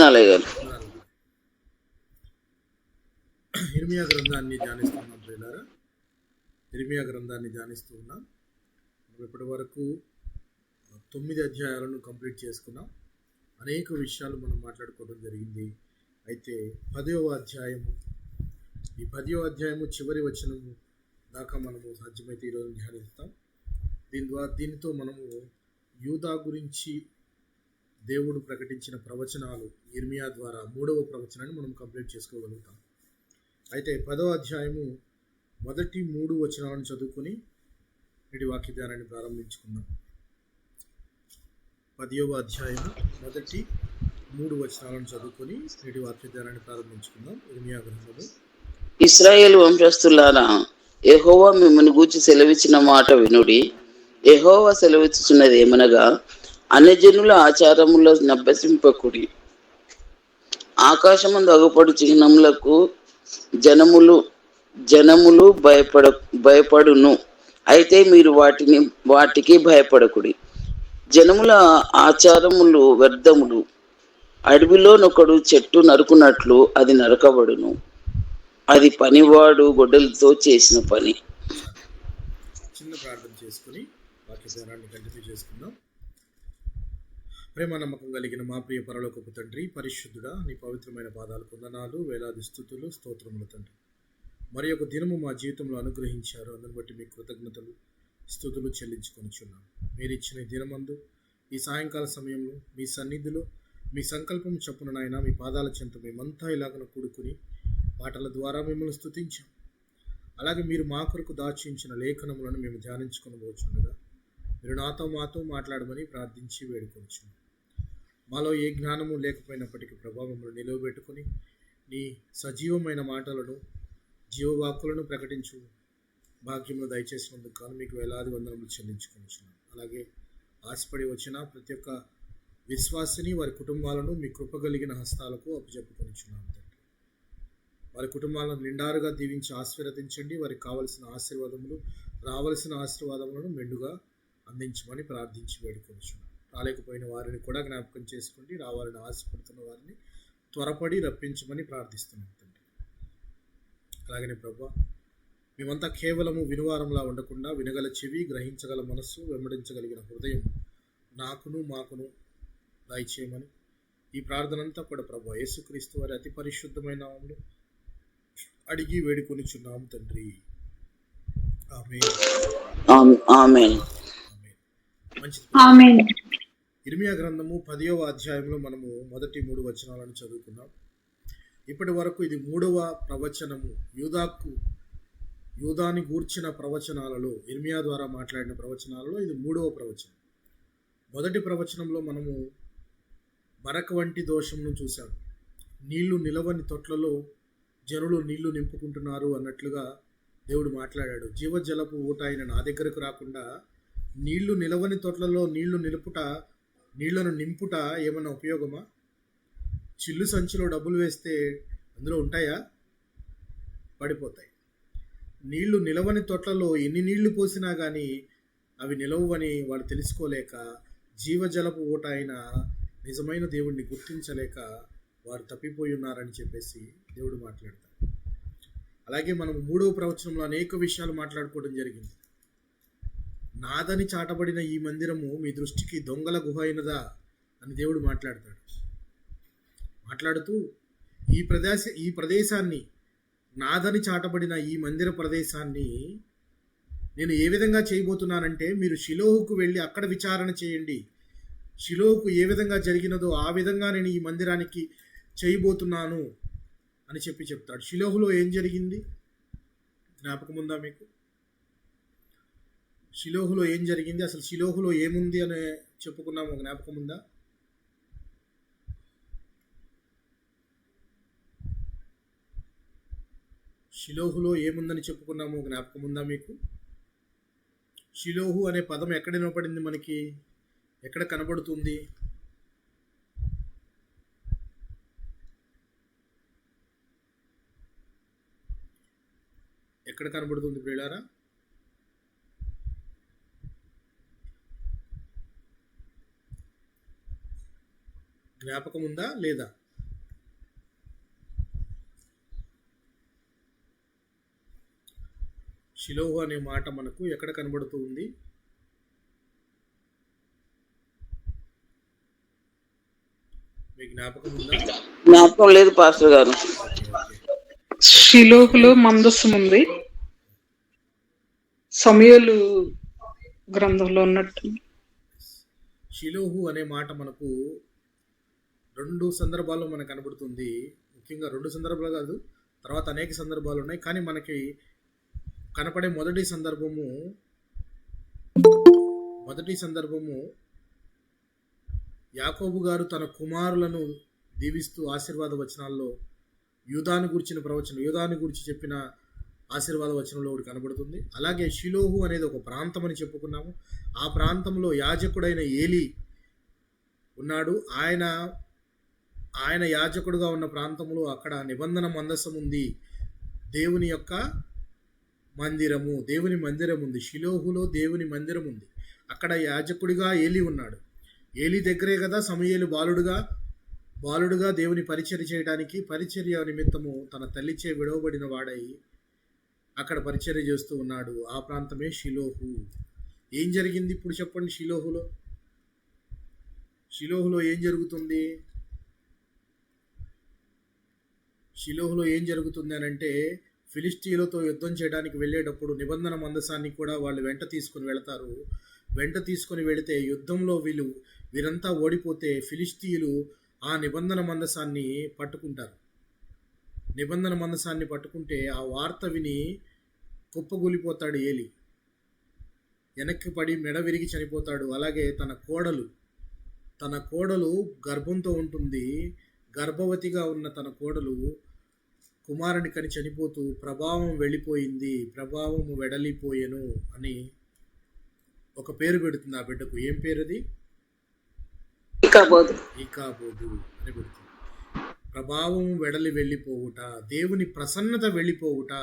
వందనాలయ్య గారు. ఇర్మియా గ్రంథాన్ని ధ్యానిస్తున్నాం ప్రియులారా. ఇర్మియా గ్రంథాన్ని ధ్యానిస్తూ ఉన్నాం. ఇప్పటి వరకు 9 అధ్యాయాలను కంప్లీట్ చేసుకున్నాం. అనేక విషయాలు మనం మాట్లాడుకోవడం జరిగింది. అయితే 10వ అధ్యాయము, ఈ 10వ అధ్యాయము చివరి వచనము దాకా మనము సాధ్యమైతే ఈరోజు ధ్యానిస్తాం. దీనితో మనము యూదా గురించి దేవుడు ప్రకటించిన ప్రవచనాలు ఇర్మియా ద్వారా 3వ ప్రవచనాన్ని మనం కంప్లీట్ చేసుకోగలుగుతాం. అయితే 10వ అధ్యాయము మొదటి 3 వచనాలను చదువుకొని నేటి వాక్య ధ్యానాన్ని ప్రారంభించుకుందాం. 10వ అధ్యాయము మొదటి 3 వచనాలను చదువుకొని నేటి వాక్య ధ్యానాన్ని ప్రారంభించుకుందాం. ఇర్మియా గ్రంథము. ఇశ్రాయేలు వంశస్థులారా, యెహోవా మిమ్మల్ని గూర్చి సెలవిచ్చిన మాట వినుడి. యెహోవా సెలవిచ్చుచున్నది ఏమనగా, అన్యజనుల ఆచారములో నభ్యసింపకుడి. ఆకాశమందు అగుపడు చిహ్నములకు జనములు భయపడును. అయితే మీరు వాటికి భయపడకుడి. జనముల ఆచారములు వ్యర్థములు. అడవిలోనొకడు చెట్టు నరుకున్నట్లు అది నరకబడును. అది పనివాడు గొడ్డలతో చేసిన పని. చిన్న ప్రార్థన చేసుకుని వాక్య ధ్యానాన్ని కంటిన్యూ చేసుకుందాం. ప్రేమ నమ్మకం కలిగిన మా ప్రియ పరలోకపు తండ్రి, పరిశుద్ధుడా, నీ పవిత్రమైన పాదాలకు వందనాలు, వేలాది స్తుతులు, స్తోత్రములు తండ్రి. మరి ఒక దినము మా జీవితంలో అనుగ్రహించారు. అందుని బట్టి మీ కృతజ్ఞతలు, స్తుతులు చెల్లించుకొనిచున్నాం. మీరు ఇచ్చిన దినమందు ఈ సాయంకాల సమయంలో మీ సన్నిధిలో మీ సంకల్పం చొప్పున నాయన మీ పాదాల చెంత మేమంతా ఇలాగన కూడుకుని పాటల ద్వారా మిమ్మల్ని స్తుతించాం. అలాగే మీరు మా కొరకు దాచించిన లేఖనములను మేము ధ్యానించుకొని పోచుండగా మీరు మాతో మాట్లాడమని ప్రార్థించి వేడుకొచ్చున్నాం. మాలో ఏ జ్ఞానము లేకపోయినప్పటికీ ప్రభావములు నిలవబెట్టుకుని నీ సజీవమైన మాటలను, జీవవాక్కులను ప్రకటించు భాగ్యములు దయచేసినందుకు కానీ మీకు వేలాది వందనములు చెల్లించుకొనిచున్నాం. అలాగే ఆశపడి వచ్చిన ప్రతి ఒక్క విశ్వాసిని, వారి కుటుంబాలను మీ కృపగలిగిన హస్తాలకు అప్పచెప్పుకొనిచున్నాం తండ్రి. వారి కుటుంబాలను నిండారుగా దీవించి ఆశీర్వదించండి. వారికి కావలసిన ఆశీర్వాదములు, రావలసిన ఆశీర్వాదములను మెండుగా అందించమని ప్రార్థించి వేడుకొనిచున్నాం. రాలేకపోయిన వారిని కూడా జ్ఞాపకం చేసుకోండి. రావాలని ఆశపడుతున్న వారిని త్వరపడి రప్పించమని ప్రార్థిస్తున్నాం తండ్రి. అలాగనే ప్రభా, మేమంతా కేవలము వినువారంలా ఉండకుండా వినగల చెవి, గ్రహించగల మనస్సు, వెంబడించగలిగిన హృదయం మాకును దయచేయమని ఈ ప్రార్థనంతా కూడా ప్రభా యేసుక్రీస్తు వారి అతి పరిశుద్ధమైన నామములో అడిగి వేడుకొనిచున్నాం తండ్రి. ఆమేన్. మంచిది. ఇర్మియా గ్రంథము 10వ అధ్యాయంలో మనము మొదటి 3 వచనాలను చదువుకున్నాం. ఇప్పటి వరకు ఇది 3వ ప్రవచనము. యూదాని గూర్చిన ప్రవచనాలలో, ఇర్మియా ద్వారా మాట్లాడిన ప్రవచనాలలో ఇది 3వ ప్రవచనం. మొదటి ప్రవచనంలో మనము బరక వంటి దోషంను చూసాం. నీళ్లు నిలవని తొట్లలో జనులు నీళ్లు నింపుకుంటున్నారు అన్నట్లుగా దేవుడు మాట్లాడాడు. జీవజలపు ఊట అయిన నా దగ్గరకు రాకుండా నీళ్లు నిలవని తొట్లలో నీళ్లను నింపుట ఏమన్నా ఉపయోగమా? చిల్లు సంచిలో డబ్బులు వేస్తే అందులో ఉంటాయా? పడిపోతాయి. నీళ్లు నిలవని తొట్లలో ఎన్ని నీళ్లు పోసినా కానీ అవి నిలవని వాడు తెలుసుకోలేక, జీవజలపు ఊట అయిన నిజమైన దేవుడిని గుర్తించలేక వారు తప్పిపోయి ఉన్నారని చెప్పేసి దేవుడు మాట్లాడతాడు. అలాగే మనం 3వ ప్రవచనంలో అనేక విషయాలు మాట్లాడుకోవడం జరిగింది. నాదని చాటబడిన ఈ మందిరము మీ దృష్టికి దొంగల గుహ అయినదా అని దేవుడు మాట్లాడుతూ ఈ ప్రదేశాన్ని, నాదని చాటబడిన ఈ మందిర ప్రదేశాన్ని నేను ఏ విధంగా చేయబోతున్నానంటే, మీరు షిలోహుకు వెళ్ళి అక్కడ విచారణ చేయండి. షిలోహుకు ఏ విధంగా జరిగినదో ఆ విధంగా నేను ఈ మందిరానికి చేయబోతున్నాను అని చెప్తాడు. షిలోహులో ఏం జరిగింది జ్ఞాపకం ఉందా మీకు? షిలోహులో ఏం జరిగింది, అసలు షిలోహులో ఏముంది అని చెప్పుకున్నాము, జ్ఞాపకం ఉందా? షిలోహులో ఏముందని చెప్పుకున్నాము, జ్ఞాపకం ఉందా మీకు? షిలోహు అనే పదం ఎక్కడ వినపడింది మనకి? ఎక్కడ కనబడుతుంది? ఎక్కడ కనబడుతుంది ప్రియులారా? జ్ఞాపకం ఉందా లేదా? షిలోహు అనే మాట మనకు ఎక్కడ కనబడుతూ ఉంది? మీ జ్ఞాపకం ఉందా? జ్ఞాపకం లేదు పాస్టర్ గారు. Okay okay. షిలోహులో మందస్సం ఉంది, సమూయేలు గ్రంథంలో ఉన్నట్టు. షిలోహు అనే మాట మనకు 2 సందర్భాల్లో మనకు కనబడుతుంది. ముఖ్యంగా 2 సందర్భాలు కాదు, తర్వాత అనేక సందర్భాలు ఉన్నాయి. కానీ మనకి కనపడే మొదటి సందర్భము యాకోబు గారు తన కుమారులను దీవిస్తూ ఆశీర్వాద వచనాల్లో యూదాను గురించి చెప్పిన ఆశీర్వాద వచనంలో ఒకటి కనబడుతుంది. అలాగే షిలోహు అనేది ఒక ప్రాంతం అని చెప్పుకున్నాము. ఆ ప్రాంతంలో యాజకుడైన ఏలీ ఉన్నాడు. ఆయన యాజకుడుగా ఉన్న ప్రాంతంలో అక్కడ నిబంధన మందసం ఉంది, దేవుని యొక్క మందిరము, దేవుని మందిరం ఉంది. షిలోహులో దేవుని మందిరం ఉంది. అక్కడ యాజకుడిగా ఏలీ ఉన్నాడు. ఏలీ దగ్గరే కదా సమూయేలు బాలుడుగా దేవుని పరిచర్య చేయడానికి, పరిచర్య నిమిత్తము తన తల్లిచే విడవబడిన వాడై అక్కడ పరిచర్య చేస్తూ ఉన్నాడు. ఆ ప్రాంతమే షిలోహు. ఏం జరిగింది ఇప్పుడు చెప్పండి? షిలోహులో ఏం జరుగుతుంది? షిలోహులో ఏం జరుగుతుంది అని అంటే, ఫిలిష్తీయులతో యుద్ధం చేయడానికి వెళ్ళేటప్పుడు నిబంధన మందసాన్ని కూడా వాళ్ళు వెంట తీసుకుని వెళతారు. వెంట తీసుకుని వెళితే యుద్ధంలో వీరంతా ఓడిపోతే ఫిలిష్తీయులు ఆ నిబంధన మందసాన్ని పట్టుకుంటారు. నిబంధన మందసాన్ని పట్టుకుంటే ఆ వార్త విని కుప్పగూలిపోతాడు ఏలి, వెనక్కి పడి మెడ విరిగి చనిపోతాడు. అలాగే తన కోడలు గర్భంతో ఉంటుంది. గర్భవతిగా ఉన్న తన కోడలు కుమారుని కని చనిపోతూ ప్రభావం వెళ్ళిపోయింది, ప్రభావము వెడలిపోయెను అని ఒక పేరు పెడుతుంది ఆ బిడ్డకు. ఏం పేరు అది? ఇకాబోదు అని పెడుతుంది. ప్రభావం వెడలి వెళ్ళిపోవుట, దేవుని ప్రసన్నత వెళ్ళిపోవుట.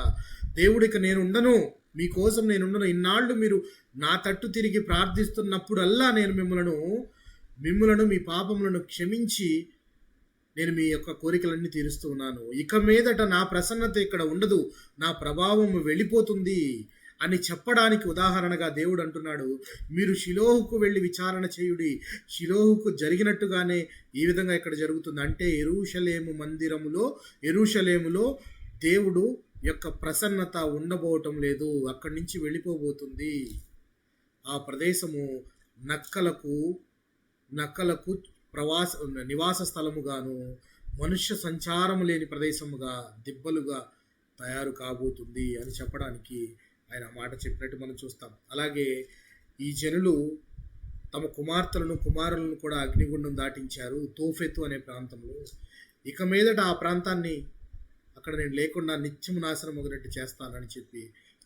దేవుడికి నేను ఉండను, మీకోసం నేను ఉండను, ఇన్నాళ్ళు మీరు నా తట్టు తిరిగి ప్రార్థిస్తున్నప్పుడల్లా నేను మిమ్మలను మీ పాపములను క్షమించి నేను మీ యొక్క కోరికలన్నీ తీరుస్తూ ఉన్నాను. ఇక మీదట నా ప్రసన్నత ఇక్కడ ఉండదు, నా ప్రభావం వెళ్ళిపోతుంది అని చెప్పడానికి ఉదాహరణగా దేవుడు అంటున్నాడు, మీరు షిలోహుకు వెళ్ళి విచారణ చేయుడి. షిలోహుకు జరిగినట్టుగానే ఈ విధంగా ఇక్కడ జరుగుతుంది. అంటే యెరూషలేములో దేవుడు యొక్క ప్రసన్నత ఉండబోవటం లేదు, అక్కడి నుంచి వెళ్ళిపోబోతుంది. ఆ ప్రదేశము నక్కలకు నివాస స్థలముగాను, మనుష్య సంచారము లేని ప్రదేశముగా, దిబ్బలుగా తయారు కాబోతుంది అని చెప్పడానికి ఆయన మాట చెప్పినట్టు మనం చూస్తాం. అలాగే ఈ జనులు తమ కుమారులను కూడా అగ్నిగుండం దాటించారు తోఫెతు అనే ప్రాంతంలో. ఇక మీదట ఆ ప్రాంతాన్ని అక్కడ నేను లేకుండా నిత్యము నాశనం ఒకటి చేస్తానని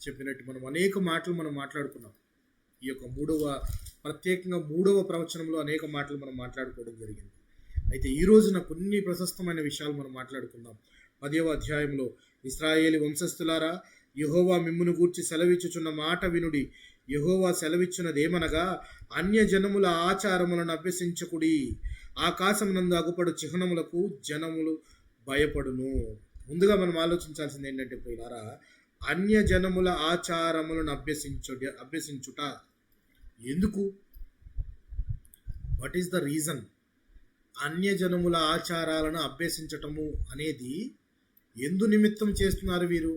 చెప్పినట్టు మనం అనేక మాటలు మనం మాట్లాడుకున్నాం. ఈ యొక్క ప్రత్యేకంగా మూడవ ప్రవచనంలో అనేక మాటలు మనం మాట్లాడుకోవడం జరిగింది. అయితే ఈ రోజున కొన్ని ప్రశస్తమైన విషయాలు మనం మాట్లాడుకుందాం. 10వ అధ్యాయంలో, ఇశ్రాయేలు వంశస్థులారా, యెహోవా మిమ్మును గూర్చి సెలవిచ్చుచున్న మాట వినుడి. యెహోవా సెలవిచ్చున్నదేమనగా, అన్యజనముల ఆచారములను అభ్యసించకుడి. ఆకాశమునందు అగుపడు చిహ్నములకు జనములు భయపడును. ముందుగా మనం ఆలోచించాల్సింది ఏంటంటే ప్రియులారా, అన్యజనముల ఆచారములను అభ్యసించుట ఎందుకు? What is the reason? అన్యజనముల ఆచారాలను అభ్యసించటము అనేది ఎందు నిమిత్తం చేస్తున్నారు వీరు?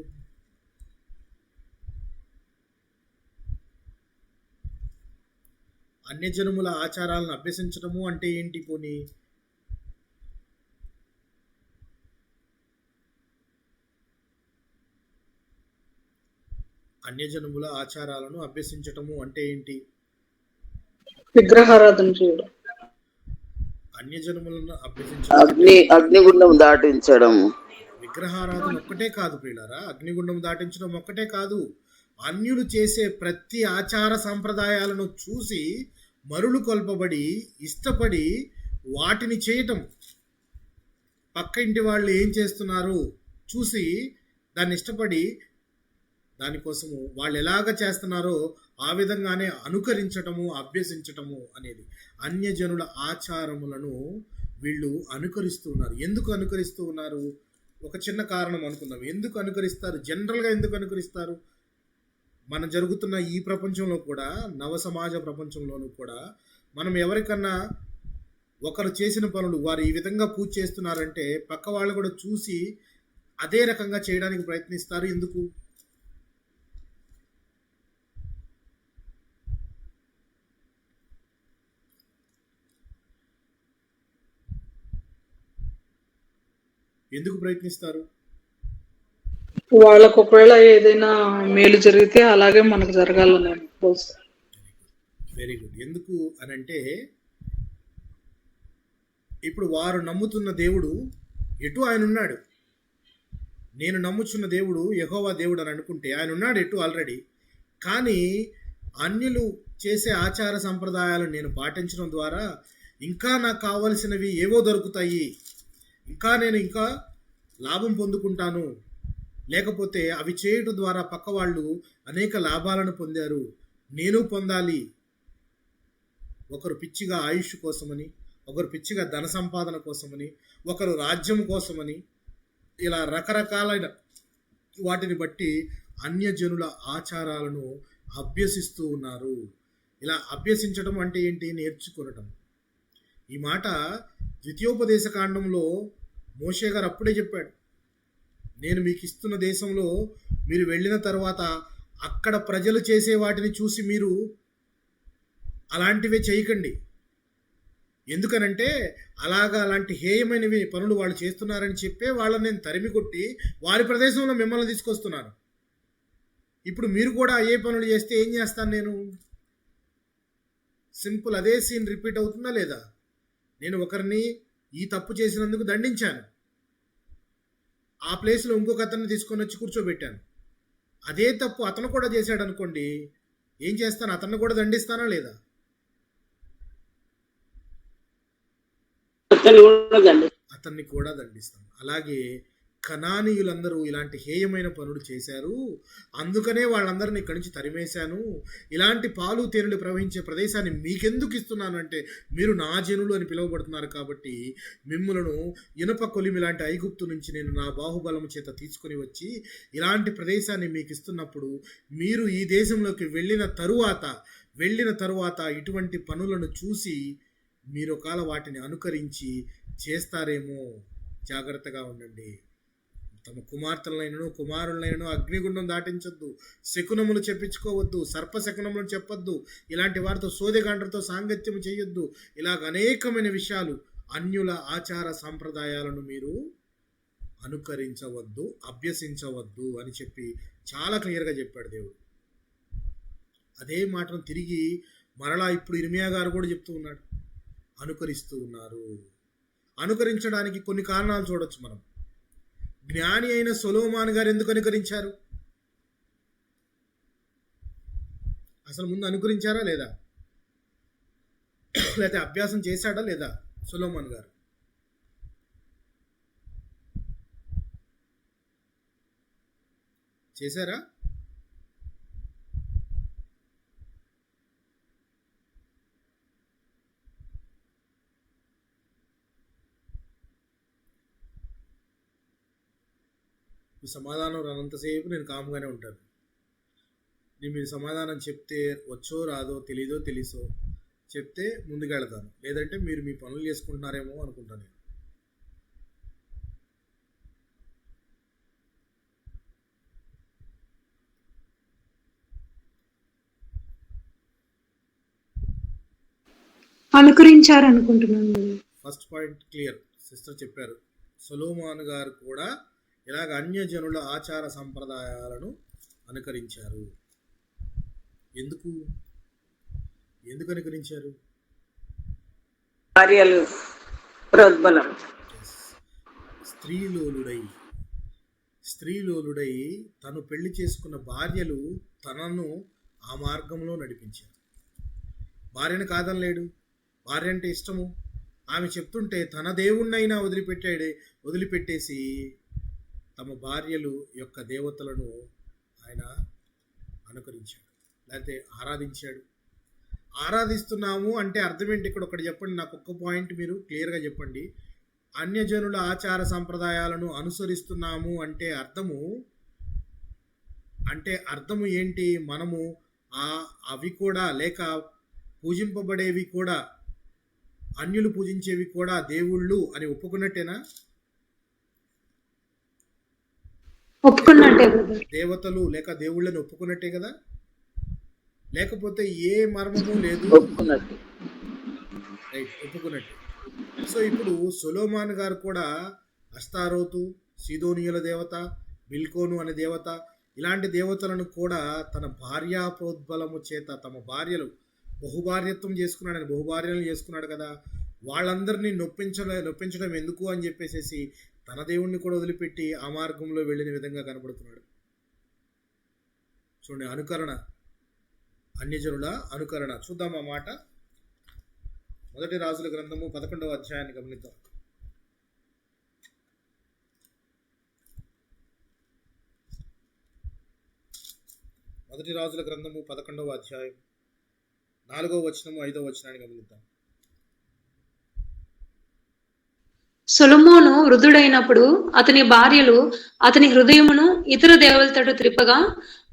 అన్యజనముల ఆచారాలను అభ్యసించటము అంటే ఏంటి? పోనీ అన్యజనముల ఆచారాలను అభ్యసించటము అంటే ఏంటి? విగ్రహారాధన చేయడం. అన్యజనములను అభ్యసించడం, అగ్నిగుండం దాటించడం. విగ్రహారాధన ఒక్కటే కాదు ప్రియులారా, అగ్నిగుండం దాటించడం ఒక్కటే కాదు. అన్యులు చేసే ప్రతి ఆచార సంప్రదాయాలను చూసి మరులు కొల్పబడి ఇష్టపడి వాటిని చేయటం. పక్క ఇంటి వాళ్ళు ఏం చేస్తున్నారు చూసి దాన్ని ఇష్టపడి దానికోసము వాళ్ళు ఎలాగ చేస్తున్నారో ఆ విధంగానే అనుకరించటము, అభ్యసించటము అనేది. అన్యజనుల ఆచారములను వీళ్ళు అనుకరిస్తూ ఉన్నారు. ఎందుకు అనుకరిస్తూ ఉన్నారు? ఒక చిన్న కారణం అనుకుందాం. ఎందుకు అనుకరిస్తారు? జనరల్గా ఎందుకు అనుకరిస్తారు? మనం జరుగుతున్న ఈ ప్రపంచంలో కూడా, నవ సమాజ ప్రపంచంలోనూ కూడా మనం ఎవరికన్నా ఒకరు చేసిన పనులు వారు ఈ విధంగా పూజ చేస్తున్నారంటే పక్క వాళ్ళు కూడా చూసి అదే రకంగా చేయడానికి ప్రయత్నిస్తారు. ఎందుకు? ఎందుకు ప్రయత్నిస్తారు? వాళ్ళకు ఒకవేళ ఏదైనా మేలు జరిగితే అలాగే మనకు జరగాలని కోరుకుంటారు. Very good. ఎందుకు అనంటే ఇప్పుడు వారు నమ్ముతున్న దేవుడు ఎటు ఆయన ఉన్నాడు. నేను నమ్ముచున్న దేవుడు యెహోవా దేవుడు అని అనుకుంటే ఆయన ఉన్నాడు ఎటు ఆల్రెడీ. కానీ అన్యులు చేసే ఆచార సంప్రదాయాలు నేను పాటించడం ద్వారా ఇంకా నాకు కావలసినవి ఏవో దొరుకుతాయి, ఇంకా లాభం పొందుకుంటాను, లేకపోతే అవి చేయడం ద్వారా పక్క వాళ్ళు అనేక లాభాలను పొందారు, నేను పొందాలి. ఒకరు పిచ్చిగా ఆయుష్ కోసమని, ఒకరు పిచ్చిగా ధన సంపాదన కోసమని, ఒకరు రాజ్యం కోసమని, ఇలా రకరకాలైన వాటిని బట్టి అన్యజనుల ఆచారాలను అభ్యసిస్తూ ఉన్నారు. ఇలా అభ్యసించడం అంటే ఏంటి? నేర్చుకోవటం. ఈ మాట ద్వితీయోపదేశ కాండంలో మోషే గారు అప్పుడే చెప్పాడు. నేను మీకు ఇస్తున్న దేశంలో మీరు వెళ్ళిన తర్వాత అక్కడ ప్రజలు చేసే వాటిని చూసి మీరు అలాంటివే చేయకండి. ఎందుకనంటే అలాంటి హేయమైనవి పనులు వాళ్ళు చేస్తున్నారని చెప్పే వాళ్ళని నేను తరిమి కొట్టి వారి ప్రదేశంలో మిమ్మల్ని తీసుకొస్తున్నాను. ఇప్పుడు మీరు కూడా ఏ పనులు చేస్తే ఏం చేస్తాను నేను? సింపుల్. అదే సీన్ రిపీట్ అవుతుందా లేదా? నేను ఒకరిని ఈ తప్పు చేసినందుకు దండించాను, ఆ ప్లేస్లో ఇంకొక అతన్ని తీసుకొని వచ్చి కూర్చోబెట్టాను. అదే తప్పు అతను కూడా చేశాడు అనుకోండి, ఏం చేస్తాను? అతన్ని కూడా దండిస్తానా లేదా? అతన్ని కూడా దండిస్తాను. అలాగే కనానీయులందరూ ఇలాంటి హేయమైన పనులు చేశారు, అందుకనే వాళ్ళందరినీ ఇక్కడి నుంచి తరిమేశాను. ఇలాంటి పాలు తేనెలు ప్రవహించే ప్రదేశాన్ని మీకెందుకు ఇస్తున్నాను అంటే మీరు నా జనులు అని పిలువబడుతున్నారు కాబట్టి మిమ్ములను ఇనుప కొలిమి లాంటి ఐగుప్తు నుంచి నేను నా బాహుబలము చేత తీసుకొని వచ్చి ఇలాంటి ప్రదేశాన్ని మీకు ఇస్తున్నప్పుడు మీరు ఈ దేశంలోకి వెళ్ళిన తరువాత ఇటువంటి పనులను చూసి మీరు ఒకవేళ వాటిని అనుకరించి చేస్తారేమో. జాగ్రత్తగా ఉండండి. తమ కుమారులైనను అగ్నిగుండం దాటించొద్దు, శకునములు చెప్పించుకోవద్దు, సర్పశకునములను చెప్పొద్దు, ఇలాంటి వారితో సోదెగాండ్రతో సాంగత్యం చేయొద్దు. ఇలాగ అనేకమైన విషయాలు, అన్యుల ఆచార సంప్రదాయాలను మీరు అనుకరించవద్దు, అభ్యసించవద్దు అని చెప్పి చాలా క్లియర్గా చెప్పాడు దేవుడు. అదే మాటను తిరిగి మరలా ఇప్పుడు ఇర్మియా గారు కూడా చెప్తూ ఉన్నాడు. అనుకరిస్తూ ఉన్నారు. అనుకరించడానికి కొన్ని కారణాలు చూడొచ్చు మనం. జ్ఞాని అయిన సొలొమోను గారు ఎందుకు అనుకరించారు? అసలు ముందు అనుకరించారా లేదా? లేకపోతే అభ్యాసం చేశాడా లేదా సొలొమోను గారు? చేశారా? ఈ సమాధానం రానంతసేపు నేను కామ్గానే ఉంటాను. మీరు సమాధానం చెప్తే వచ్చో రాదో, తెలీదో తెలుసో చెప్తే ముందుకెళ్తాను, లేదంటే మీరు మీ పనులు చేసుకుంటున్నారేమో అనుకుంటాను నేను. అనుకరించారనుకుంటున్నాను. ఫస్ట్ పాయింట్ క్లియర్, సిస్టర్ చెప్పారు. సొలొమోను గారు కూడా ఇలాగ అన్యజనుల ఆచార సంప్రదాయాలను అనుకరించారు. ఎందుకు అనుకరించారు? భార్యలు ప్రోద్బలం. స్త్రీలోలుడై తను పెళ్లి చేసుకున్న భార్యలు తనను ఆ మార్గంలో నడిపించారు. భార్యను కాదనలేడు, భార్య అంటే ఇష్టము. ఆమె చెప్తుంటే తన దేవుణ్ణైనా వదిలిపెట్టేసి తమ భార్యలు యొక్క దేవతలను ఆయన అనుకరించాడు, లేకపోతే ఆరాధించాడు. ఆరాధిస్తున్నాము అంటే అర్థం ఏంటి? ఇక్కడ ఒకటి చెప్పండి, నాకు ఒక్క పాయింట్ మీరు క్లియర్గా చెప్పండి. అన్యజనుల ఆచార సంప్రదాయాలను అనుసరిస్తున్నాము అంటే అర్థము అంటే అర్థము ఏంటి? మనము అవి కూడా లేక పూజింపబడేవి కూడా, అన్యులు పూజించేవి కూడా దేవుళ్ళు అని ఒప్పుకున్నట్టేనా? ఒప్పుకున్నట్టే బ్రదర్. దేవతలు లేక దేవుళ్ళని ఒప్పుకున్నట్టే కదా? లేకపోతే ఏ మర్మము లేదు. ఒప్పుకున్నట్టు. రైట్, ఒప్పుకున్నట్టు. సో ఇప్పుడు సొలొమోన్ గారు కూడా అస్తారోతు, సీదోనియుల దేవత, బిల్కోను అనే దేవత, ఇలాంటి దేవతలను కూడా తన భార్యా ప్రోద్బలము చేత తమ భార్యలు బహుభార్యత్వం చేసుకున్నాడని బహుభార్యలను చేసుకున్నాడు కదా, వాళ్ళందరినీ నొప్పించడం ఎందుకు అని చెప్పేసి తన దేవుణ్ణి కూడా వదిలిపెట్టి ఆ మార్గంలో వెళ్ళిన విధంగా కనబడుతున్నాడు. చూడండి, అనుకరణ, అన్యజనుల అనుకరణ. చూద్దాం ఆ మాట. మొదటి రాజుల గ్రంథము 11వ అధ్యాయాన్ని గమనిద్దాం. మొదటి రాజుల గ్రంథము 11వ అధ్యాయం 4వ వచనము 5వ వచనాన్ని గమనిద్దాం. సొలొమోను వృద్ధుడైనప్పుడు అతని భార్యలు అతని హృదయమును ఇతర దేవతలతో త్రిప్పగా,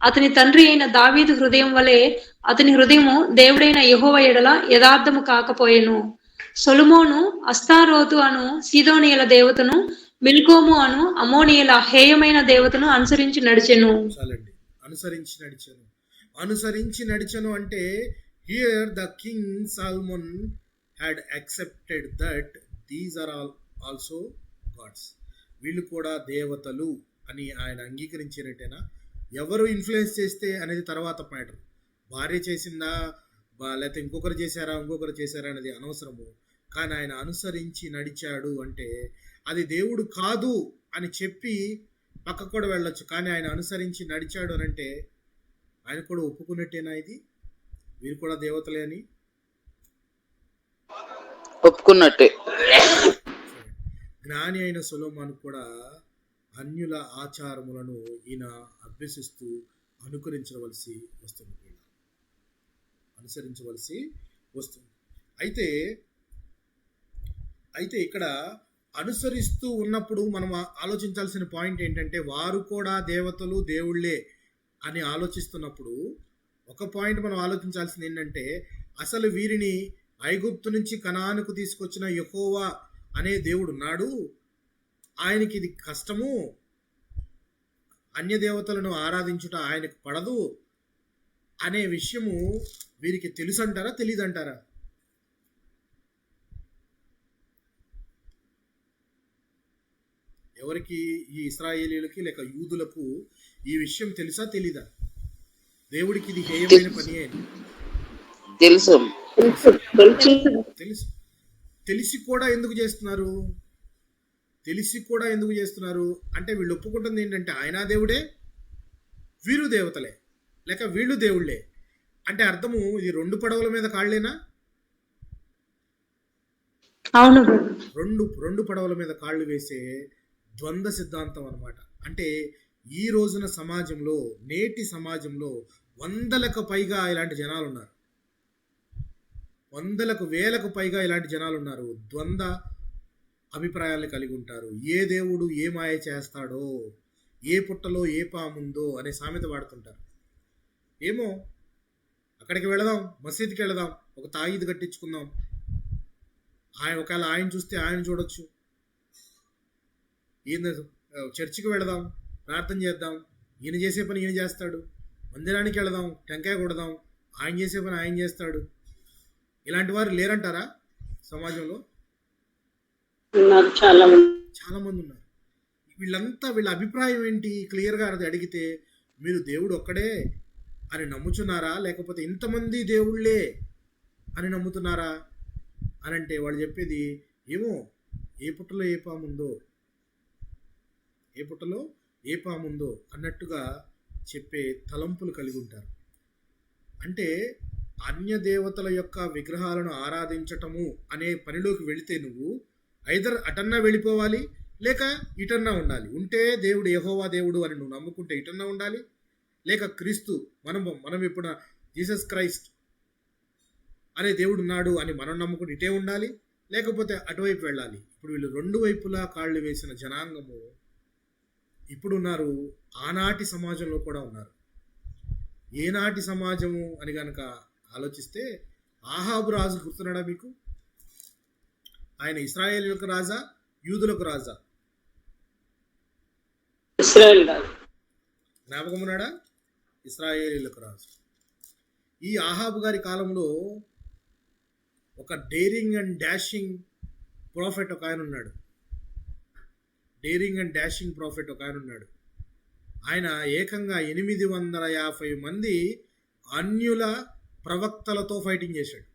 అతని తండ్రి అయిన దావీదు హృదయం వలె అతని హృదయము దేవుడైన యెహోవా ఎడల యథార్థము కాకపోయెను. సొలొమోను అస్తారోతు అను సీదోనియల దేవతను, మిల్కోము అను అమోనియల హేయమైన దేవతను అనుసరించి నడిచెను. చాలండి, అనుసరించి నడిచెను అంటే here the king Solomon had accepted that these are also gods. వీళ్ళు కూడా దేవతలు అని ఆయన అంగీకరించినట్టేనా? ఎవరు ఇన్ఫ్లుయెన్స్ చేస్తే అనేది తర్వాత మ్యాటర్. భార్య చేసిందా లేకపోతే ఇంకొకరు చేశారా అనేది అనవసరము. కానీ ఆయన అనుసరించి నడిచాడు అంటే అది దేవుడు కాదు అని చెప్పి పక్కకు కూడా వెళ్ళొచ్చు. కానీ ఆయన అనుసరించి నడిచాడు అని అంటే ఆయన కూడా ఒప్పుకున్నట్టేనా ఇది వీరు కూడా దేవతలే అని? ఒప్పుకున్నట్టే. జ్ఞాని అయిన సొలొమోను కూడా అన్యుల ఆచారములను ఈయన అభ్యసిస్తూ అనుసరించవలసి వస్తుంది. అయితే ఇక్కడ అనుసరిస్తూ ఉన్నప్పుడు మనం ఆలోచించాల్సిన పాయింట్ ఏంటంటే, వారు కూడా దేవతలు దేవుళ్ళే అని ఆలోచిస్తున్నప్పుడు ఒక పాయింట్ మనం ఆలోచించాల్సింది ఏంటంటే, అసలు వీరిని ఐగుప్తు నుంచి కనానుకు తీసుకొచ్చిన యెహోవా అనే దేవుడు ఉన్నాడు, ఆయనకి ఇది కష్టము, అన్య దేవతలను ఆరాధించుట ఆయనకు పడదు అనే విషయము వీరికి తెలుసంటారా తెలీదంటారా? ఎవరికి? ఈ ఇశ్రాయేలీయులకి లేక యూదులకు ఈ విషయం తెలుసా తెలీదా? దేవుడికి ఇది హేయమైన పని అని తెలుసు. తెలిసి కూడా ఎందుకు చేస్తున్నారు అంటే వీళ్ళు ఒప్పుకుంటుంది ఏంటంటే ఆయన దేవుడే, వీరు దేవతలే, లేక వీళ్ళు దేవుళ్ళే అంటే అర్థము ఇది రెండు పడవల మీద కాళ్ళేనా? అవును. రెండు పడవల మీద కాళ్ళు వేసే ద్వంద్వ సిద్ధాంతం అన్నమాట. అంటే ఈ రోజున సమాజంలో, నేటి సమాజంలో వందలకు పైగా ఇలాంటి జనాలు ఉన్నారు. వేలకు పైగా ఇలాంటి జనాలు ఉన్నారు. ద్వంద్వ అభిప్రాయాలను కలిగి ఉంటారు. ఏ దేవుడు ఏ మాయ చేస్తాడో, ఏ పుట్టలో ఏ పాముందో అనే సామెత వాడుతుంటారు. ఏమో అక్కడికి వెళదాం, మసీదుకి వెళదాం, ఒక తాయీదు కట్టించుకుందాం, ఒకవేళ ఆయన చూస్తే ఆయన చూడొచ్చు, ఈయన చర్చికి వెళదాం, ప్రార్థన చేద్దాం, ఈయన చేసే పని ఈయన చేస్తాడు, మందిరానికి వెళదాం, టెంకాయ కొడదాం, ఆయన చేసే పని ఆయన చేస్తాడు. ఇలాంటి వారు లేరంటారా సమాజంలో? చాలా మంది ఉన్నారు. వీళ్ళ అభిప్రాయం ఏంటి? క్లియర్గా అది అడిగితే, మీరు దేవుడు ఒక్కడే అని నమ్ముచున్నారా, లేకపోతే ఇంతమంది దేవుళ్ళే అని నమ్ముతున్నారా అని అంటే వాళ్ళు చెప్పేది ఏమో ఏ పుట్టలో ఏ పాముందో అన్నట్టుగా చెప్పే తలంపులు కలిగి ఉంటారు. అంటే అన్య దేవతల యొక్క విగ్రహాలను ఆరాధించటము అనే పనిలోకి వెళితే నువ్వు ఐదర్ అటన్నా వెళ్ళిపోవాలి, లేక ఇటన్నా ఉండాలి. ఉంటే దేవుడు యెహోవా దేవుడు అని నువ్వు నమ్ముకుంటే ఇటన్నా ఉండాలి, లేక క్రీస్తు మనం ఇప్పుడు జీసస్ క్రైస్ట్ అనే దేవుడు ఉన్నాడు అని మనం నమ్ముకుంటే ఇటే ఉండాలి, లేకపోతే అటువైపు వెళ్ళాలి. ఇప్పుడు వీళ్ళు రెండు వైపులా కాళ్ళు వేసిన జనాంగము ఇప్పుడు ఉన్నారు, ఆనాటి సమాజంలో కూడా ఉన్నారు. ఏనాటి సమాజము అని కనుక ఆలోచిస్తే ఆహాబు రాజు గుర్తున్నాడా మీకు? ఆయన ఇశ్రాయేలులకు రాజా, యూదులకు రాజా? ఇశ్రాయేల్ రాజు. జ్ఞాపకం ఉన్నాడా? ఇశ్రాయేలులకు రాజు. ఈ ఆహాబు గారి కాలంలో ఒక డేరింగ్ అండ్ డాషింగ్ ప్రాఫెట్ ఒక ఆయన ఉన్నాడు. డేరింగ్ అండ్ డాషింగ్ ప్రాఫెట్ ఒక ఆయన ఉన్నాడు. ఆయన ఏకంగా 850 మంది అన్యుల ప్రవక్తలతో ఫైటింగ్ చేశాడు.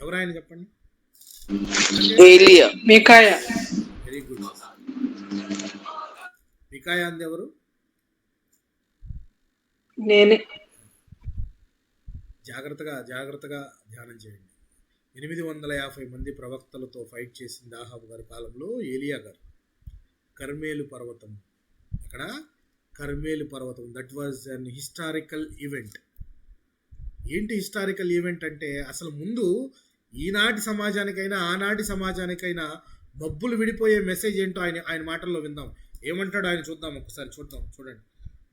ఎవరు ఆయన చెప్పండి? ఏలియా. మీకాయా. Very good. మికాయా అంది ఎవరు? నేనే. జాగ్రత్తగా ధ్యానం చేయండి. 850 మంది ప్రవక్తలతో ఫైట్ చేసింది ఆహాబు గారి కాలంలో ఏలియా గారు. కర్మేలు పర్వతం, అక్కడ కర్మేలు పర్వతం, that was an historical event. ఏంటి హిస్టారికల్ ఈవెంట్ అంటే, అసలు ముందు ఈనాటి సమాజానికైనా ఆనాటి సమాజానికైనా మబ్బులు విడిపోయే మెసేజ్ ఏంటో ఆయన మాటల్లో విందాం. ఏమంటాడు ఆయన చూద్దాం, ఒకసారి చూడండి.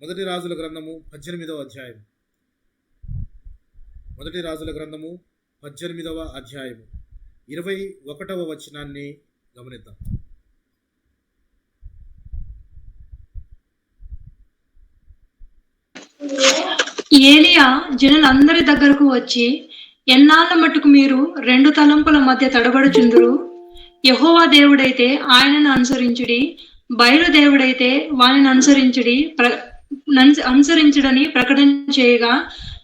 మొదటి రాజుల గ్రంథము 18వ అధ్యాయం. మొదటి రాజుల గ్రంథము 18వ అధ్యాయము 21వ వచనాన్ని గమనిద్దాం. ఏలియా జనులందరి దగ్గరకు వచ్చి, ఎన్నాళ్ళ మట్టుకు మీరు 2 తలంపుల మధ్య తడబడుచుందురు? యెహోవా దేవుడైతే ఆయనను అనుసరించుడి, బయలు దేవుడైతే వానిని అనుసరించుడని ప్రకటన చేయగా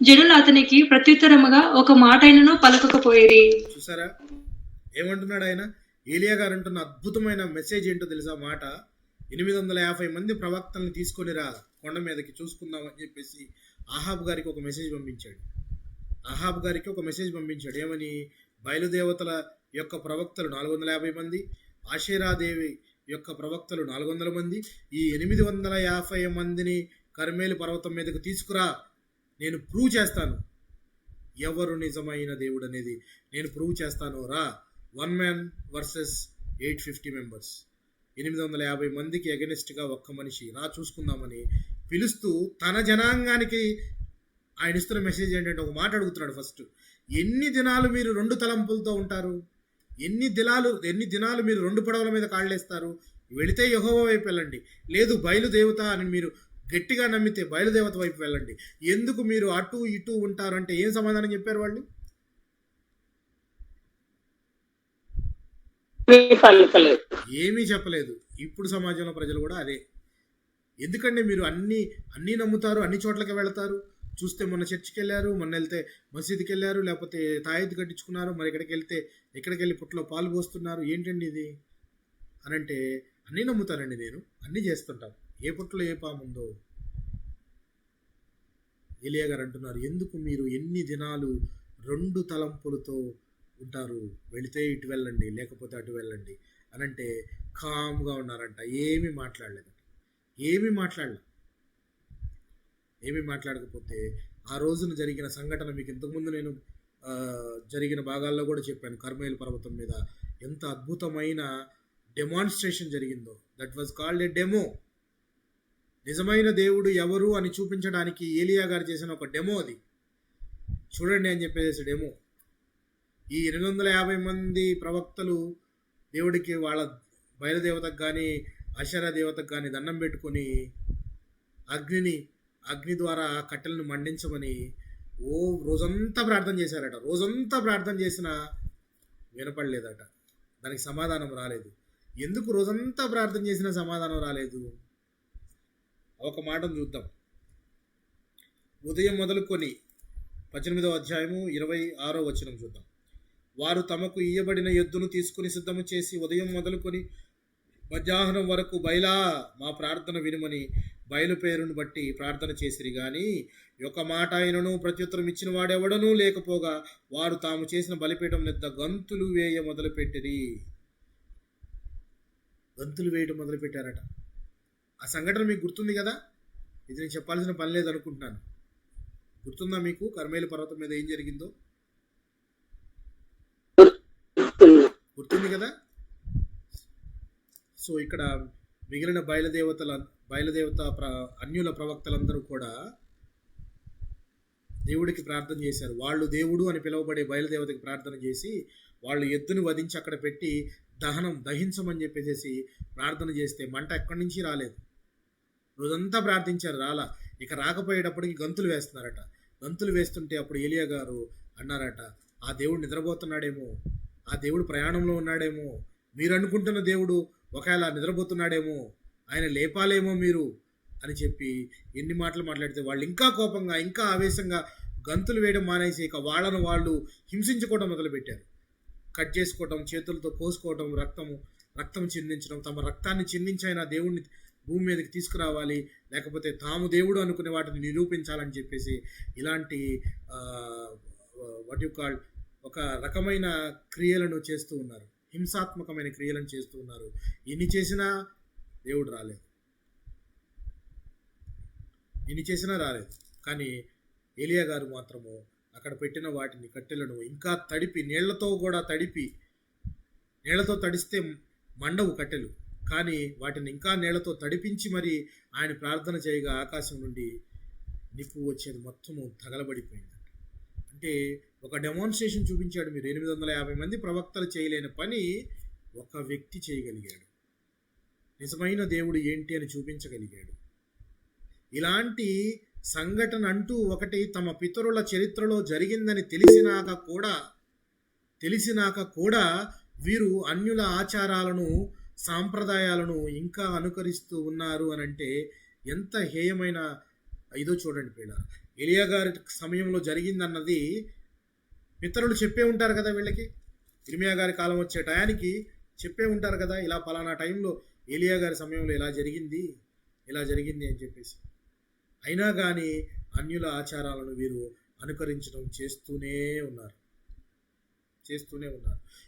జనులు అతనికి ప్రత్యుత్తరముగా ఒక మాటైనను పలకకపోయిరి. చూసారా ఏమంటున్నాడు ఆయన? ఏలియా గారు అంటున్న అద్భుతమైన మెసేజ్ ఏంటో తెలుసా? మాట 850 మంది ప్రవక్తల్ని తీసుకొని రా కొండ మీదకి చూసుకుందాం అని చెప్పేసి ఆహాబు గారికి ఒక మెసేజ్ పంపించాడు. ఏమని? బయలుదేవతల యొక్క ప్రవక్తలు 450 మంది, ఆషేరాదేవి యొక్క ప్రవక్తలు 400 మంది, ఈ 850 మందిని కర్మేలు పర్వతం మీదకు తీసుకురా, నేను ప్రూవ్ చేస్తాను ఎవరు నిజమైన దేవుడు అనేది నేను ప్రూవ్ చేస్తాను, రా. 1 man వర్సెస్ 850 మెంబర్స్, 850 మందికి అగెనిస్ట్గా ఒక్క మనిషి, రా చూసుకుందామని పిలుస్తూ తన జనాంగానికి ఆయన ఇస్తున్న మెసేజ్ ఏంటంటే, ఒక మాట అడుగుతున్నాడు. ఫస్ట్, ఎన్ని దినాలు మీరు 2 తలంపులతో ఉంటారు? ఎన్ని దినాలు మీరు 2 పడవల మీద కాళ్ళేస్తారు? వెళితే యెహోవా వైపు వెళ్ళండి, లేదు బయలుదేవత అని మీరు గట్టిగా నమ్మితే బయలుదేవత వైపు వెళ్ళండి. ఎందుకు మీరు అటు ఇటు ఉంటారు అంటే ఏం సమాధానం చెప్పారు వాళ్ళు? ఏమీ చెప్పలేదు. ఇప్పుడు సమాజంలో ప్రజలు కూడా అదే. ఎందుకంటే మీరు అన్నీ నమ్ముతారు, అన్ని చోట్లకి వెళతారు. చూస్తే మొన్న చర్చికి వెళ్ళారు, మొన్న వెళ్తే మసీదుకి వెళ్ళారు, లేకపోతే తాయెత్తు కట్టించుకున్నారు, మరి ఎక్కడికి వెళ్ళి పుట్టలో పాలు పోస్తున్నారు. ఏంటండి ఇది అని అంటే, అన్నీ నమ్ముతానండి, నేను అన్నీ చేస్తుంటాను, ఏ పుట్టలో ఏ పాముందో. ఏలియా గారు అంటున్నారు, ఎందుకు మీరు ఎన్ని దినాలు 2 తలంపులతో ఉంటారు? వెళితే ఇటు వెళ్ళండి, లేకపోతే అటు వెళ్ళండి అనంటే కామ్గా ఉన్నారంట. ఏమీ మాట్లాడకపోతే ఆ రోజున జరిగిన సంఘటన మీకు ఇంతకుముందు నేను జరిగిన భాగాల్లో కూడా చెప్పాను. కర్మేలు పర్వతం మీద ఎంత అద్భుతమైన డెమాన్స్ట్రేషన్ జరిగిందో. That was called a demo. నిజమైన దేవుడు ఎవరు అని చూపించడానికి ఏలియా గారు చేసిన ఒక డెమో అది. చూడండి అని చెప్పేసి డెమో. ఈ 850 మంది ప్రవక్తలు దేవుడికి వాళ్ళ బయలుదేవతకు కానీ అషరా దేవతకు కానీ దండం పెట్టుకొని అగ్ని ద్వారా కట్టెలను మండించమని రోజంతా ప్రార్థన చేశారట. రోజంతా ప్రార్థన చేసినా వినపడలేదట, దానికి సమాధానం రాలేదు. ఎందుకు రోజంతా ప్రార్థన చేసినా సమాధానం రాలేదు? ఒక మాటను చూద్దాం. ఉదయం మొదలుకొని 18వ అధ్యాయము 26వ వచనం చూద్దాం. వారు తమకు ఇయ్యబడిన ఎద్దును తీసుకుని సిద్ధము చేసి ఉదయం మొదలుకొని మధ్యాహ్నం వరకు బయలా మా ప్రార్థన వినుమని బయలు పేరును బట్టి ప్రార్థన చేసిరి గాని ఒక మాట అయినను ప్రత్యుత్తరం ఇచ్చిన వాడెవడనూ లేకపోగా వారు తాము చేసిన బలిపీఠం నెద్ద గంతులు వేయడం మొదలుపెట్టారట. ఆ సంఘటన మీకు గుర్తుంది కదా? ఇది నేను చెప్పాల్సిన పని లేదు అనుకుంటున్నాను. గుర్తుందా మీకు కర్మేలు పర్వతం మీద ఏం జరిగిందో? గుర్తుంది కదా? సో ఇక్కడ మిగిలిన బయలుదేవత అన్యుల ప్రవక్తలందరూ కూడా దేవుడికి ప్రార్థన చేశారు. వాళ్ళు దేవుడు అని పిలువబడే బయలుదేవతకి ప్రార్థన చేసి వాళ్ళు ఎద్దుని వధించి అక్కడ పెట్టి దహించమని చెప్పేసి ప్రార్థన చేస్తే మంట ఎక్కడి నుంచి రాలేదు. రోజంతా ప్రార్థించారు, రాలా. ఇక రాకపోయేటప్పటికి గంతులు వేస్తున్నారట. గంతులు వేస్తుంటే అప్పుడు ఏలియా గారు అన్నారట, ఆ దేవుడు నిద్రపోతున్నాడేమో, ఆ దేవుడు ప్రయాణంలో ఉన్నాడేమో, మీరు అనుకుంటున్న దేవుడు ఒకవేళ నిద్రపోతున్నాడేమో, ఆయన లేపాలేమో మీరు అని చెప్పి ఎన్ని మాటలు మాట్లాడితే వాళ్ళు ఇంకా కోపంగా ఇంకా ఆవేశంగా గంతులు వేయడం మానేసి ఇక వాళ్ళను వాళ్ళు హింసించుకోవడం మొదలుపెట్టారు. కట్ చేసుకోవటం, చేతులతో కోసుకోవటం, రక్తం చిందించడం, తమ రక్తాన్ని చిందించి ఆయన దేవుడిని భూమి మీదకి తీసుకురావాలి, లేకపోతే తాము దేవుడు అనుకునే వాటిని నిరూపించాలని చెప్పేసి ఇలాంటి వాట్ యు కాల్ ఒక రకమైన క్రియలను చేస్తూ ఉన్నారు, హింసాత్మకమైన క్రియలను చేస్తూ ఉన్నారు. ఎన్ని చేసినా దేవుడు రాలేదు, ఎన్ని చేసినా రాలేదు. కానీ ఏలియా గారు మాత్రము అక్కడ పెట్టిన వాటిని కట్టెలను ఇంకా తడిపి నీళ్లతో తడిస్తే మండవు కట్టెలు, కానీ వాటిని ఇంకా నీళ్లతో తడిపించి మరి ఆయన ప్రార్థన చేయగా ఆకాశం నుండి నిప్పు వచ్చేది మొత్తము తగలబడిపోయింది. అంటే ఒక డెమాన్స్ట్రేషన్ చూపించాడు. మీరు 850 మంది ప్రవక్తలు చేయలేని పని ఒక వ్యక్తి చేయగలిగాడు. నిజమైన దేవుడు ఏంటి అని చూపించగలిగాడు. ఇలాంటి సంఘటన అంటూ ఒకటి తమ పితరుల చరిత్రలో జరిగిందని తెలిసినాక కూడా వీరు అన్యుల ఆచారాలను సాంప్రదాయాలను ఇంకా అనుకరిస్తూ ఉన్నారు అని అంటే ఎంత హేయమైన ఇదో చూడండి. పిల్ల ఏలియా గారి సమయంలో జరిగిందన్నది పితరులు చెప్పే ఉంటారు కదా, వీళ్ళకి ఇర్మియా గారి కాలం వచ్చే టయానికి చెప్పే ఉంటారు కదా, ఇలా పలానా టైంలో ఏలియా గారి సమయంలో ఇలా జరిగింది అని చెప్పేసి. అయినా కానీ అన్యుల ఆచారాలను వీరు అనుకరించడం చేస్తూనే ఉన్నారు.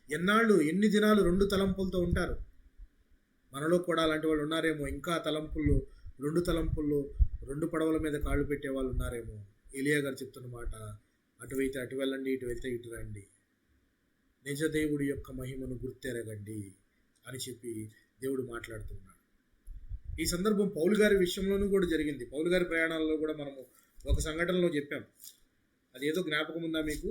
ఎన్నాళ్ళు ఎన్ని దినాలు 2 తలంపులతో ఉంటారు. మనలో కూడా అలాంటి వాళ్ళు ఉన్నారేమో, ఇంకా తలంపుల్లో 2 తలంపుల్లో 2 పడవల మీద కాళ్ళు పెట్టే వాళ్ళు ఉన్నారేమో. ఏలియా గారు చెప్తున్న మాట, అటువైతే అటు వెళ్ళండి, ఇటు వెళ్తే ఇటు రండి, నిజదేవుడి యొక్క మహిమను గుర్తెరగండి అని చెప్పి దేవుడు మాట్లాడుతున్నాడు. ఈ సందర్భం పౌలు గారి విషయంలోనూ కూడా జరిగింది. పౌలు గారి ప్రయాణాలలో కూడా మనము ఒక సంఘటనలో చెప్పాం. అదేదో జ్ఞాపకం ఉందా మీకు?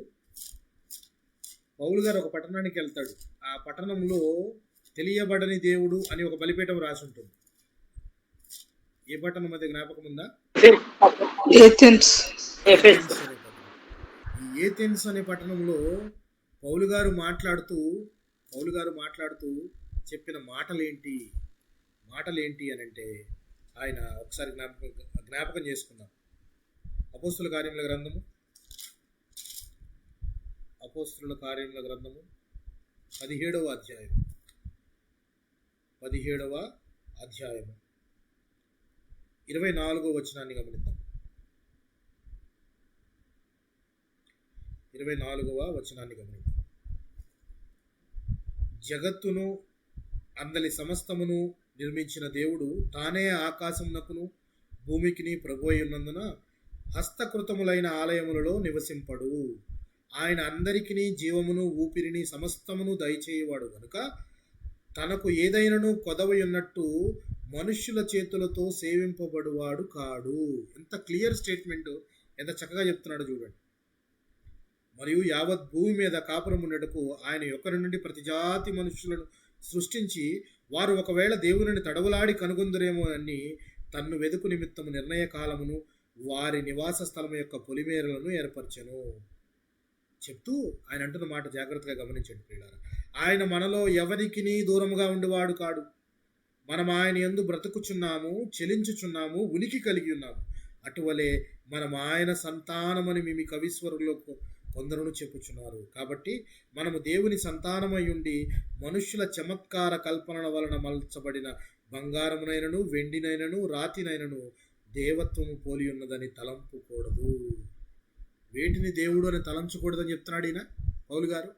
పౌలు గారు ఒక పట్టణానికి వెళ్తాడు. ఆ పట్టణంలో తెలియబడని దేవుడు అని ఒక బలిపీఠం రాసి ఉంటుంది. ఏ పట్టణం అది జ్ఞాపకం ఉందా? ఏథెన్స్ అనే పట్టణంలో పౌలు గారు మాట్లాడుతూ చెప్పిన మాటలేంటి అని అంటే ఆయన ఒకసారి జ్ఞాపకం చేసుకుందాం. అపోస్తుల కార్యముల గ్రంథము 17వ అధ్యాయము 24వ వచనాన్ని గమనిద్దాం. 24వ వచనాన్ని గమనిద్దాం. జగత్తును అందలి సమస్తమును నిర్మించిన దేవుడు తానే ఆకాశమునకును భూమికిని ప్రభువై ఉన్నందున హస్తకృతములైన ఆలయములలో నివసింపడు. ఆయన అందరికిని జీవమును ఊపిరిని సమస్తమును దయచేయవాడు గనుక తనకు ఏదైనాను కొదవై ఉన్నట్టు మనుష్యుల చేతులతో సేవింపబడువాడు కాడు. ఎంత క్లియర్ స్టేట్మెంట్, ఎంత చక్కగా చెప్తున్నాడు చూడండి. మరియు యావత్ భూమి మీద కాపురం ఉండటకు ఆయన ఒకరి నుండి ప్రతి జాతి మనుషులను సృష్టించి వారు ఒకవేళ దేవుని తడవులాడి కనుగొందురేమో అని తన్ను వెదుకు నిమిత్తము నిర్ణయ కాలమును వారి నివాస స్థలం యొక్క పొలిమేరలను ఏర్పరచెను చెప్తూ ఆయన అంటున్న మాట జాగ్రత్తగా గమనించండి ప్రియులారా. ఆయన మనలో ఎవరికిని దూరముగా ఉండేవాడు కాడు. మనం ఆయన యందు బ్రతుకుచున్నాము, చెలించుచున్నాము, ఉనికి కలిగి ఉన్నాము. అటువలే మనం ఆయన సంతానమని మీ కవీశ్వరులో కొందరును చెప్పుచున్నారు. కాబట్టి మనము దేవుని సంతానమై ఉండి మనుష్యుల చమత్కార కల్పనల వలన మలచబడిన బంగారమునైనను వెండినైనను రాతినైనను దేవత్వము పోలి ఉన్నదని తలంపుకూడదు. వేటిని దేవుడు అని తలంచకూడదని చెప్తున్నాడు ఈయన పౌలు గారు.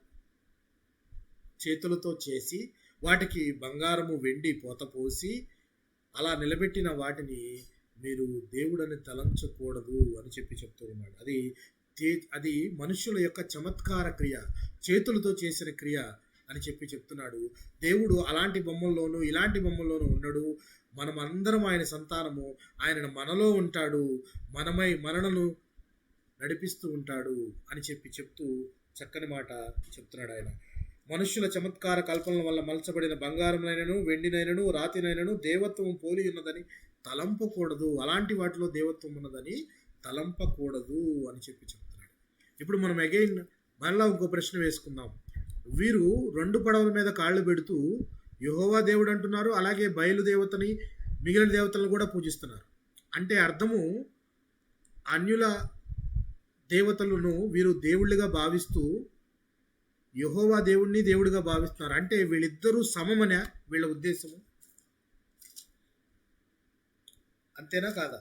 చేతులతో చేసి వాటికి బంగారము వెండి పోత పోసి అలా నిలబెట్టిన వాటిని మీరు దేవుడని తలంచకూడదు అని చెప్తూ ఉన్నాడు. అది మనుషుల యొక్క చమత్కార క్రియ, చేతులతో చేసిన క్రియ. అని చెప్తున్నాడు. దేవుడు అలాంటి బొమ్మల్లోనూ ఇలాంటి బొమ్మల్లోనూ ఉండడు. మనం అందరం ఆయన సంతానము. ఆయన మనలో ఉంటాడు, మనలను నడిపిస్తూ ఉంటాడు అని చెప్తూ చక్కని మాట చెప్తున్నాడు ఆయన. మనుష్యుల చమత్కార కల్పనల వల్ల మలచబడిన బంగారంనైనను వెండినైనను రాతినైనను దేవత్వం పోలి ఉన్నదని తలంపకూడదు. అలాంటి వాటిలో దేవత్వం ఉన్నదని తలంపకూడదు అని చెప్తున్నాడు. ఇప్పుడు మనం అగైన్ మళ్ళా ఇంకో ప్రశ్న వేసుకుందాం. వీరు 2 పడవల మీద కాళ్ళు పెడుతూ యెహోవా దేవుడు అంటున్నారు, అలాగే బయలు దేవతని మిగిలిన దేవతలను కూడా పూజిస్తున్నారు. అంటే అర్థము అన్యుల దేవతలను వీరు దేవుళ్ళుగా భావిస్తూ యెహోవా దేవుడిని దేవుడిగా భావిస్తున్నారు. అంటే వీళ్ళిద్దరూ సమమనే వీళ్ళ ఉద్దేశము. అంతేనా కాదా?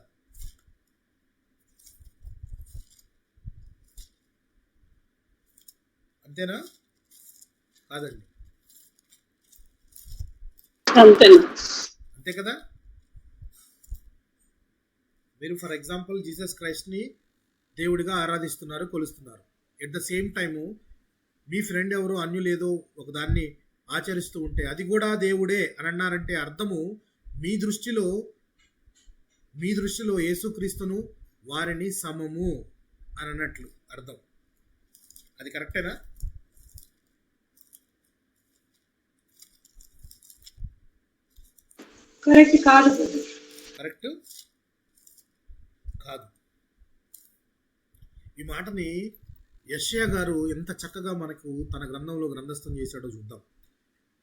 అంతేనా కాదండి? అంతే కదా. మీరు ఫర్ ఎగ్జాంపుల్ జీసస్ క్రైస్ట్ని దేవుడిగా ఆరాధిస్తున్నారు, కొలుస్తున్నారు. ఎట్ ద సేమ్ టైము మీ ఫ్రెండ్ ఎవరో అన్యులేదో ఒక దాన్ని ఆచరిస్తూ ఉంటే అది కూడా దేవుడే అని అన్నారంటే అర్థము మీ దృష్టిలో యేసుక్రీస్తును వారిని సమము అని అన్నట్లు అర్థం. అది కరెక్టేనా? కరెక్ట్ కాదు. కరెక్ట్ కాదు. ఈ మాటని యెషయా గారు ఎంత చక్కగా మనకు తన గ్రంథంలో గ్రంథస్థం చేశాడో చూద్దాం.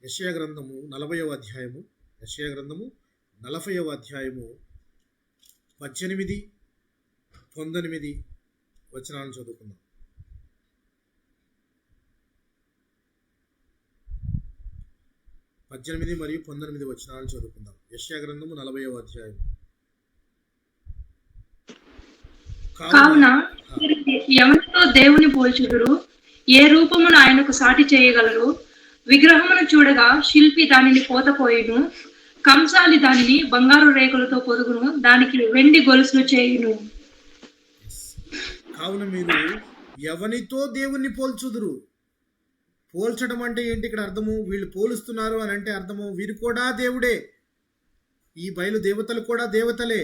యెషయా గ్రంథము 40వ అధ్యాయము 40వ అధ్యాయము 18, 19 వచనాలను చదువుకుందాం. 18 మరియు 19 వచనాలను చదువుకుందాం. యెషయా గ్రంథము 40వ అధ్యాయం. కావున ఎవరితో దేవుని పోల్చుదురు? ఏ రూపమును ఆయనకు సాటి చేయగలరు? విగ్రహమును చూడగా శిల్పి దానిని పోతపోయిను, కంసాలి దానిని బంగారు రేకులతో పొదుగును, దానికి వెండి గొలుసులు చేయును. కావున మీరు ఎవనితో దేవుణ్ణి పోల్చుదురు? పోల్చడం అంటే ఏంటి ఇక్కడ అర్థము? వీళ్ళు పోలుస్తున్నారు అని అంటే అర్థము వీరు కూడా దేవుడే, ఈ బయలు దేవతలు కూడా దేవతలే,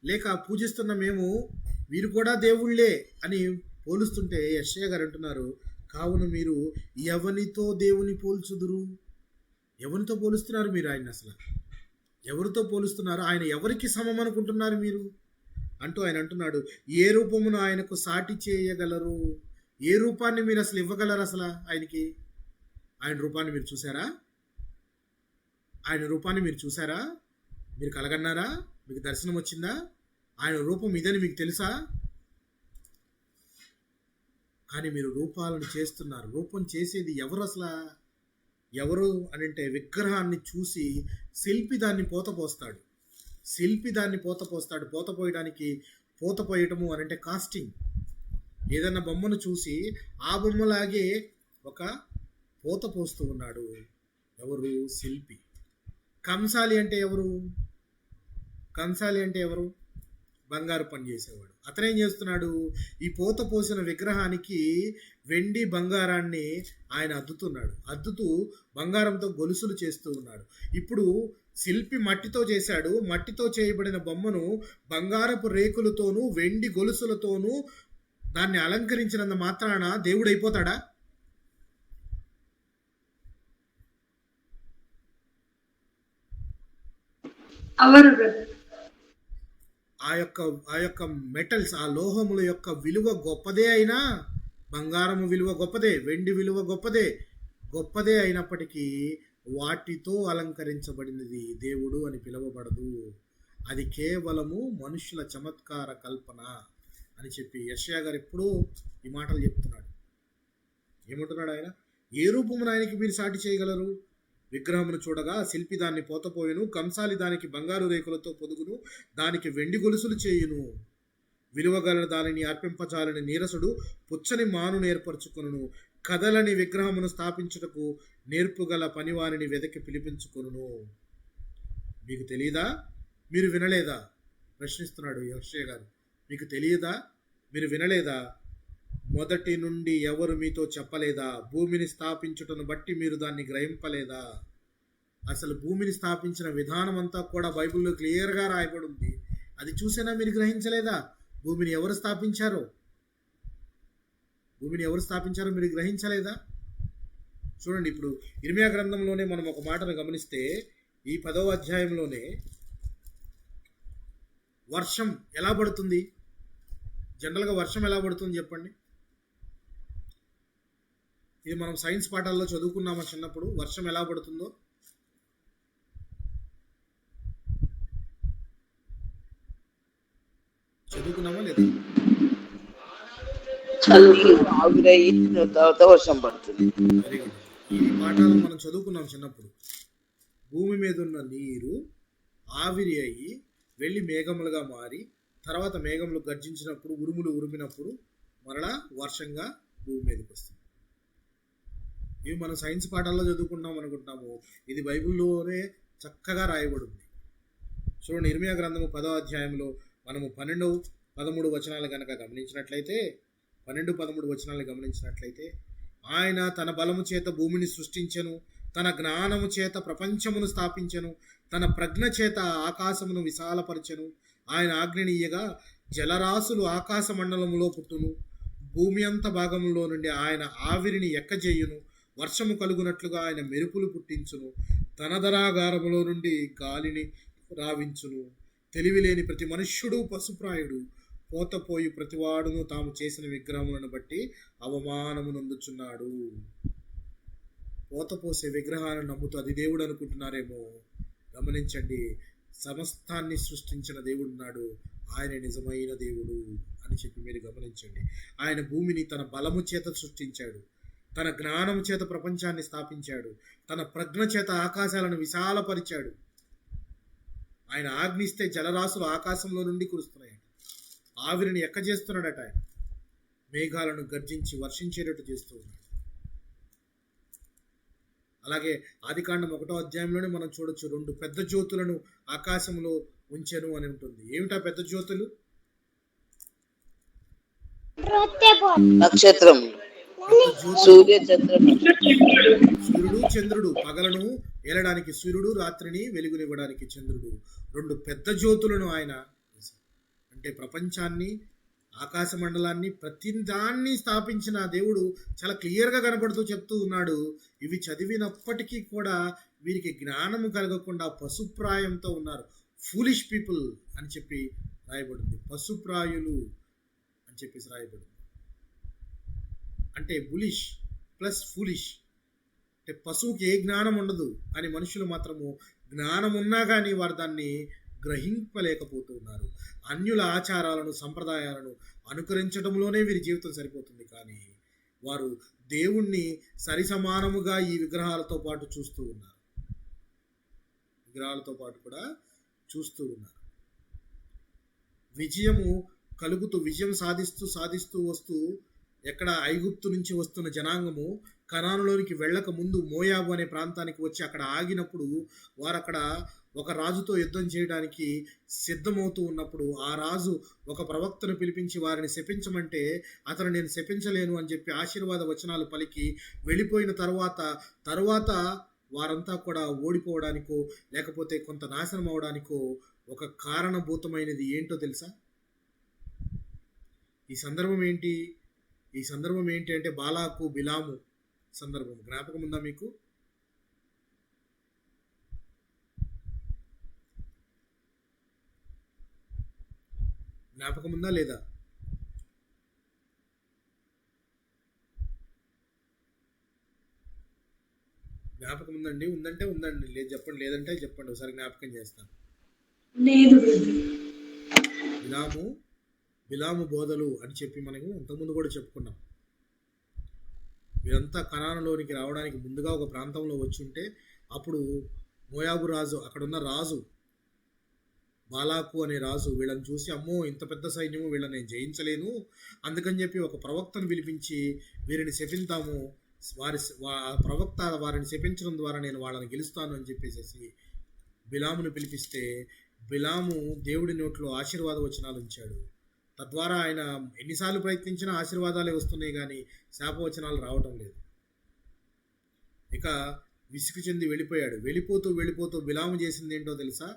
లేక పూజిస్తున్న మేము వీరు కూడా దేవుళ్ళే అని పోలుస్తుంటే యెషయా గారు అంటున్నారు, కావున మీరు ఎవనితో దేవుని పోల్చుదురు? ఎవరితో పోలుస్తున్నారు మీరు? ఆయన అసలు ఎవరితో పోలుస్తున్నారు? ఆయన ఎవరికి సమం అనుకుంటున్నారు మీరు అంటూ ఆయన అంటున్నాడు, ఏ రూపమును ఆయనకు సాటి చేయగలరు? ఏ రూపాన్ని మీరు అసలు ఇవ్వగలరు? అసలు ఆయనకి ఆయన రూపాన్ని మీరు చూసారా? ఆయన రూపాన్ని మీరు చూసారా? మీరు కలగన్నారా? మీకు దర్శనం వచ్చిందా? ఆయన రూపం ఇదని మీకు తెలుసా? కానీ మీరు రూపాలను చేస్తున్నారు. రూపం చేసేది ఎవరు అసలు? ఎవరు అని అంటే విగ్రహాన్ని చూసి శిల్పి దాన్ని పోతపోస్తాడు. పోతపోయడానికి పోతపోయటము అని అంటే కాస్టింగ్. ఏదన్నా బొమ్మను చూసి ఆ బొమ్మలాగే ఒక పోత పోస్తూ ఉన్నాడు. ఎవరు? శిల్పి. కంసాలి అంటే ఎవరు? బంగారు పని చేసేవాడు. అతనేం చేస్తున్నాడు? ఈ పోత పోసిన విగ్రహానికి వెండి బంగారాన్ని ఆయన అద్దుతూ బంగారంతో గొలుసులు చేస్తూ ఉన్నాడు. ఇప్పుడు శిల్పి మట్టితో చేశాడు. మట్టితో చేయబడిన బొమ్మను బంగారపు రేకులతోనూ వెండి గొలుసులతోనూ దాన్ని అలంకరించినంత మాత్రాన దేవుడు అయిపోతాడా? ఆ యొక్క మెటల్స్, ఆ లోహముల యొక్క విలువ గొప్పదే అయినా, బంగారము విలువ గొప్పదే, వెండి విలువ గొప్పదే అయినప్పటికీ వాటితో అలంకరించబడినది దేవుడు అని పిలువబడదు. అది కేవలము మనుషుల చమత్కార కల్పన అని చెప్పి యెషయా గారు ఎప్పుడూ ఈ మాటలు చెప్తున్నాడు. ఏమంటున్నాడు ఆయన? ఏ రూపమును ఆయనకి మీరు సాటి చేయగలరు? విగ్రహమును చూడగా శిల్పి దాన్ని పోతపోయును, కంసాలి దానికి బంగారు రేకులతో పొదుగును, దానికి వెండి గొలుసులు చేయును. విలువగల దానిని అర్పింపజాలని నీరసుడు పుచ్చని మాను ఏర్పరచుకొనును, కదలని విగ్రహమును స్థాపించుటకు నేర్పుగల పనివారిని వెదకి పిలిపించుకొనును. మీకు తెలియదా? మీరు వినలేదా? ప్రశ్నిస్తున్నాడు యెషయా గారు. మీకు తెలియదా? మీరు వినలేదా? మొదటి నుండి ఎవరు మీతో చెప్పలేదా? భూమిని స్థాపించుటను బట్టి మీరు దాన్ని గ్రహింపలేదా? అసలు భూమిని స్థాపించిన విధానం అంతా కూడా బైబిల్లో క్లియర్గా రాయబడి ఉంది. అది చూసినా మీరు గ్రహించలేదా? భూమిని ఎవరు స్థాపించారో మీరు గ్రహించలేదా? చూడండి, ఇప్పుడు ఇర్మియా గ్రంథంలోనే మనం ఒక మాటను గమనిస్తే, ఈ 10వ అధ్యాయంలోనే వర్షం ఎలా పడుతుంది? జనరల్గా వర్షం ఎలా పడుతుంది చెప్పండి? ఇది మనం సైన్స్ పాఠాల్లో చదువుకున్నామా చిన్నప్పుడు? వర్షం ఎలా పడుతుందో చదువుకున్నామా లేదా? ఆవిరైన తర్వాత వర్షం పడుతుంది. Very good. ఈ పాఠాలు మనం చదువుకున్నాం చిన్నప్పుడు. భూమి మీద ఉన్న నీరు ఆవిరి అయ్యి వెళ్ళి మేఘములుగా మారి, తర్వాత మేఘములు గర్జించినప్పుడు, ఉరుములు ఉరిమినప్పుడు మరలా వర్షంగా భూమి మీదకి వస్తుంది. ఇవి మనం సైన్స్ పాఠాల్లో చదువుకున్నాం అనుకుంటున్నాము. ఇది బైబిల్లోనే చక్కగా రాయబడింది. చూడండి, ఇర్మియా గ్రంథము 10వ అధ్యాయంలో మనము 12, 13 వచనాలు కనుక గమనించినట్లయితే, 12, 13 వచనాలు గమనించినట్లయితే, ఆయన తన బలము చేత భూమిని సృష్టించెను, తన జ్ఞానము చేత ప్రపంచమును స్థాపించెను, తన ప్రజ్ఞ చేత ఆకాశమును విశాలపరచెను. ఆయన ఆజ్ఞనీయగా జలరాశులు ఆకాశ మండలములో పుట్టును. భూమి అంత భాగంలో నుండి ఆయన ఆవిరిని ఎక్కజేయును. వర్షము కలుగునట్లుగా ఆయన మెరుపులు పుట్టించును. తన ధరాగారములో నుండి గాలిని రావించును. తెలివిలేని ప్రతి మనుష్యుడు పశుప్రాయుడు, పోతపోయి ప్రతివాడును తాము చేసిన విగ్రహములను బట్టి అవమానమునందుచున్నాడు. పోతపోసే విగ్రహాలను నమ్ముతూ అది దేవుడు అనుకుంటున్నారేమో. గమనించండి, సమస్తాన్ని సృష్టించిన దేవుడున్నాడు, ఆయన నిజమైన దేవుడు అని చెప్పి మీరు గమనించండి. ఆయన భూమిని తన బలము చేత సృష్టించాడు, తన జ్ఞానము చేత ప్రపంచాన్ని స్థాపించాడు, తన ప్రజ్ఞ చేత ఆకాశాలను విశాలపరిచాడు. ఆయన ఆజ్ఞిస్తే జలరాశులు ఆకాశంలో నుండి కురుస్తున్నాయి. ఆవిరిని ఎక్కజేస్తున్నాడట. ఆయన మేఘాలను గర్జించి వర్షించేటట్టు చేస్తూ ఉన్నాడు. అలాగే ఆదికాండం 1వ అధ్యాయంలోనే మనం చూడొచ్చు, 2 పెద్ద జ్యోతులను ఆకాశంలో ఉంచెను అని ఉంటుంది. ఏమిటా పెద్ద జ్యోతులు? నక్షత్రం, సూర్య, చంద్రుడు. సూర్యుడు, చంద్రుడు. పగలను ఏలడానికి సూర్యుడు, రాత్రిని వెలుగునివ్వడానికి చంద్రుడు. 2 పెద్ద జ్యోతులను ఆయన, అంటే ప్రపంచాన్ని, ఆకాశ మండలాన్ని, ప్రతి దాన్ని స్థాపించిన దేవుడు చాలా క్లియర్గా కనపడుతూ చెప్తూ ఉన్నాడు. ఇవి చదివినప్పటికీ కూడా వీరికి జ్ఞానము కలగకుండా పశుప్రాయంతో ఉన్నారు. ఫూలిష్ పీపుల్ అని చెప్పి రాయబడింది. పశుప్రాయులు అని చెప్పేసి రాయబడింది. అంటే బులిష్ ప్లస్ ఫూలిష్. అంటే పశువుకి ఏ జ్ఞానం ఉండదు, కానీ మనుషులు మాత్రము జ్ఞానం ఉన్నా కానీ వారు దాన్ని గ్రహింపలేకపోతున్నారు. అన్యుల ఆచారాలను, సంప్రదాయాలను అనుకరించడంలోనే వీరి జీవితం సరిపోతుంది. కానీ వారు దేవుణ్ణి సరిసమానముగా ఈ విగ్రహాలతో పాటు చూస్తూ ఉన్నారు. విగ్రహాలతో పాటు కూడా చూస్తూ ఉన్నారు. విజయము కలుగుతూ, విజయం సాధిస్తూ వస్తూ, ఎక్కడ ఐగుప్తు నుంచి వస్తున్న జనాంగము కనానులోనికి వెళ్ళక ముందు మోయాబు అనే ప్రాంతానికి వచ్చి అక్కడ ఆగినప్పుడు, వారు అక్కడ ఒక రాజుతో యుద్ధం చేయడానికి సిద్ధమవుతూ ఉన్నప్పుడు ఆ రాజు ఒక ప్రవక్తను పిలిపించి వారిని శపించమంటే అతను నేను శపించలేను అని చెప్పి ఆశీర్వాద వచనాలు పలికి వెళ్ళిపోయిన తర్వాత వారంతా కూడా ఓడిపోవడానికో లేకపోతే కొంత నాశనం అవడానికో ఒక కారణభూతమైనది ఏంటో తెలుసా? ఈ సందర్భం ఏంటి అంటే బాలాకు, బిలాము సందర్భం. జ్ఞాపకం ఉందా మీకు? జ్ఞాపకం ఉందా లేదా? జ్ఞాపకం ఉందండి? ఉందంటే ఉందండి, లేదు చెప్పండి, లేదంటే చెప్పండి, ఒకసారి జ్ఞాపకం చేస్తాను. బిలాము బోధలు అని చెప్పి మనము ఇంతకుముందు కూడా చెప్పుకున్నాం. వీరంతా కనానులోనికి రావడానికి ముందుగా ఒక ప్రాంతంలో వచ్చి ఉంటే అప్పుడు మోయాబు రాజు, అక్కడున్న రాజు బాలాకు అనే రాజు వీళ్ళని చూసి, అమ్మో ఇంత పెద్ద సైన్యము, వీళ్ళని నేను జయించలేను, అందుకని చెప్పి ఒక ప్రవక్తను పిలిపించి వీరిని శపిస్తాము, ప్రవక్త వారిని శపించడం ద్వారా నేను వాళ్ళని గెలుస్తాను అని చెప్పేసి బిలామును పిలిపిస్తే బిలాము దేవుడి నోట్లో ఆశీర్వాద వచనాలు ఉంచాడు. తద్వారా ఆయన ఎన్నిసార్లు ప్రయత్నించినా ఆశీర్వాదాలే వస్తున్నాయి కానీ శాపవచనాలు రావటం లేదు. ఇక విసుగు చెంది వెళ్ళిపోయాడు. వెళ్ళిపోతూ బిలాము చేసింది ఏంటో తెలుసా?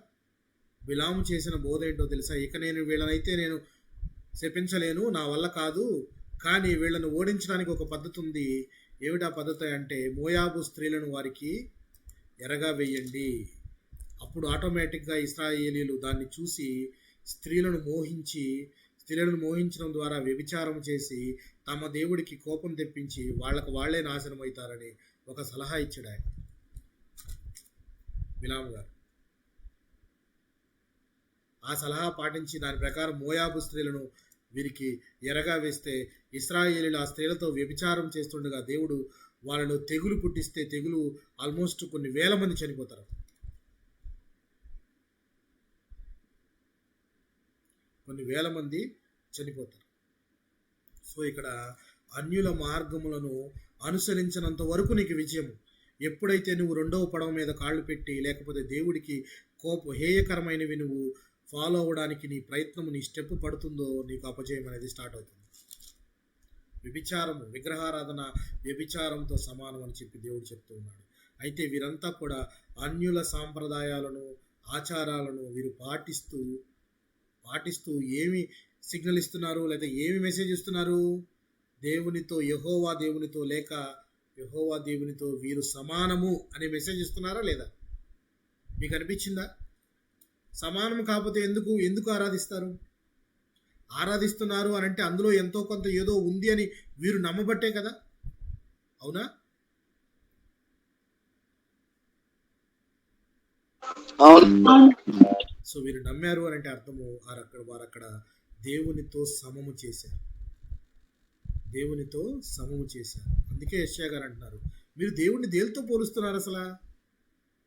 బిలాము చేసిన బోధ ఏంటో తెలుసా? ఇక నేను వీళ్ళనైతే నేను శపించలేను, నా వల్ల కాదు, కానీ వీళ్ళను ఓడించడానికి ఒక పద్ధతి ఉంది. ఏమిటా పద్ధతి అంటే, మోయాబు స్త్రీలను వారికి ఎరగా వేయండి. అప్పుడు ఆటోమేటిక్గా ఇశ్రాయేలీలు దాన్ని చూసి స్త్రీలను మోహించడం ద్వారా వ్యభిచారం చేసి తమ దేవుడికి కోపం తెప్పించి వాళ్ళకు వాళ్లే నాశనం అవుతారని ఒక సలహా ఇచ్చాడు ఆయన, బిలాము గారు. ఆ సలహా పాటించి దాని ప్రకారం మోయాబు స్త్రీలను వీరికి ఎరగా వేస్తే ఇశ్రాయేలీలు ఆ స్త్రీలతో వ్యభిచారం చేస్తుండగా దేవుడు వాళ్ళలో తెగులు పుట్టిస్తే తెగులు ఆల్మోస్ట్ కొన్ని వేల మంది చనిపోతారు. కొన్ని వేల మంది చనిపోతారు. సో ఇక్కడ అన్యుల మార్గములను అనుసరించినంత వరకు నీకు విజయం. ఎప్పుడైతే నువ్వు రెండవ పడవ మీద కాళ్ళు పెట్టి లేకపోతే దేవుడికి హేయకరమైనవి నువ్వు ఫాలో అవ్వడానికి నీ ప్రయత్నం, నీ స్టెప్ పడుతుందో నీకు అపజయం అనేది స్టార్ట్ అవుతుంది. వ్యభిచారము, విగ్రహారాధన వ్యభిచారంతో సమానం అని చెప్పి దేవుడు చెప్తూ ఉన్నాడు. అయితే వీరంతా కూడా అన్యుల సాంప్రదాయాలను, ఆచారాలను వీరు పాటిస్తూ ఏమి సిగ్నల్ ఇస్తున్నారు, లేదా ఏమి మెసేజ్ ఇస్తున్నారు? దేవునితో, యెహోవా దేవునితో లేక యెహోవా దేవునితో వీరు సమానము అనే మెసేజ్ ఇస్తున్నారా లేదా? మీకు అనిపించిందా? సమానం కాకపోతే ఎందుకు ఆరాధిస్తారు? ఆరాధిస్తున్నారు అని అంటే అందులో ఎంతో కొంత ఏదో ఉంది అని వీరు నమ్మబట్టే కదా, అవునా? సో వీరు నమ్మారు అని అంటే అర్థము వారు అక్కడ దేవునితో సమము చేశారు. అందుకే యెషయా గారు అంటున్నారు, మీరు దేవుణ్ణి దేనితో పోలుస్తున్నారు? అసలు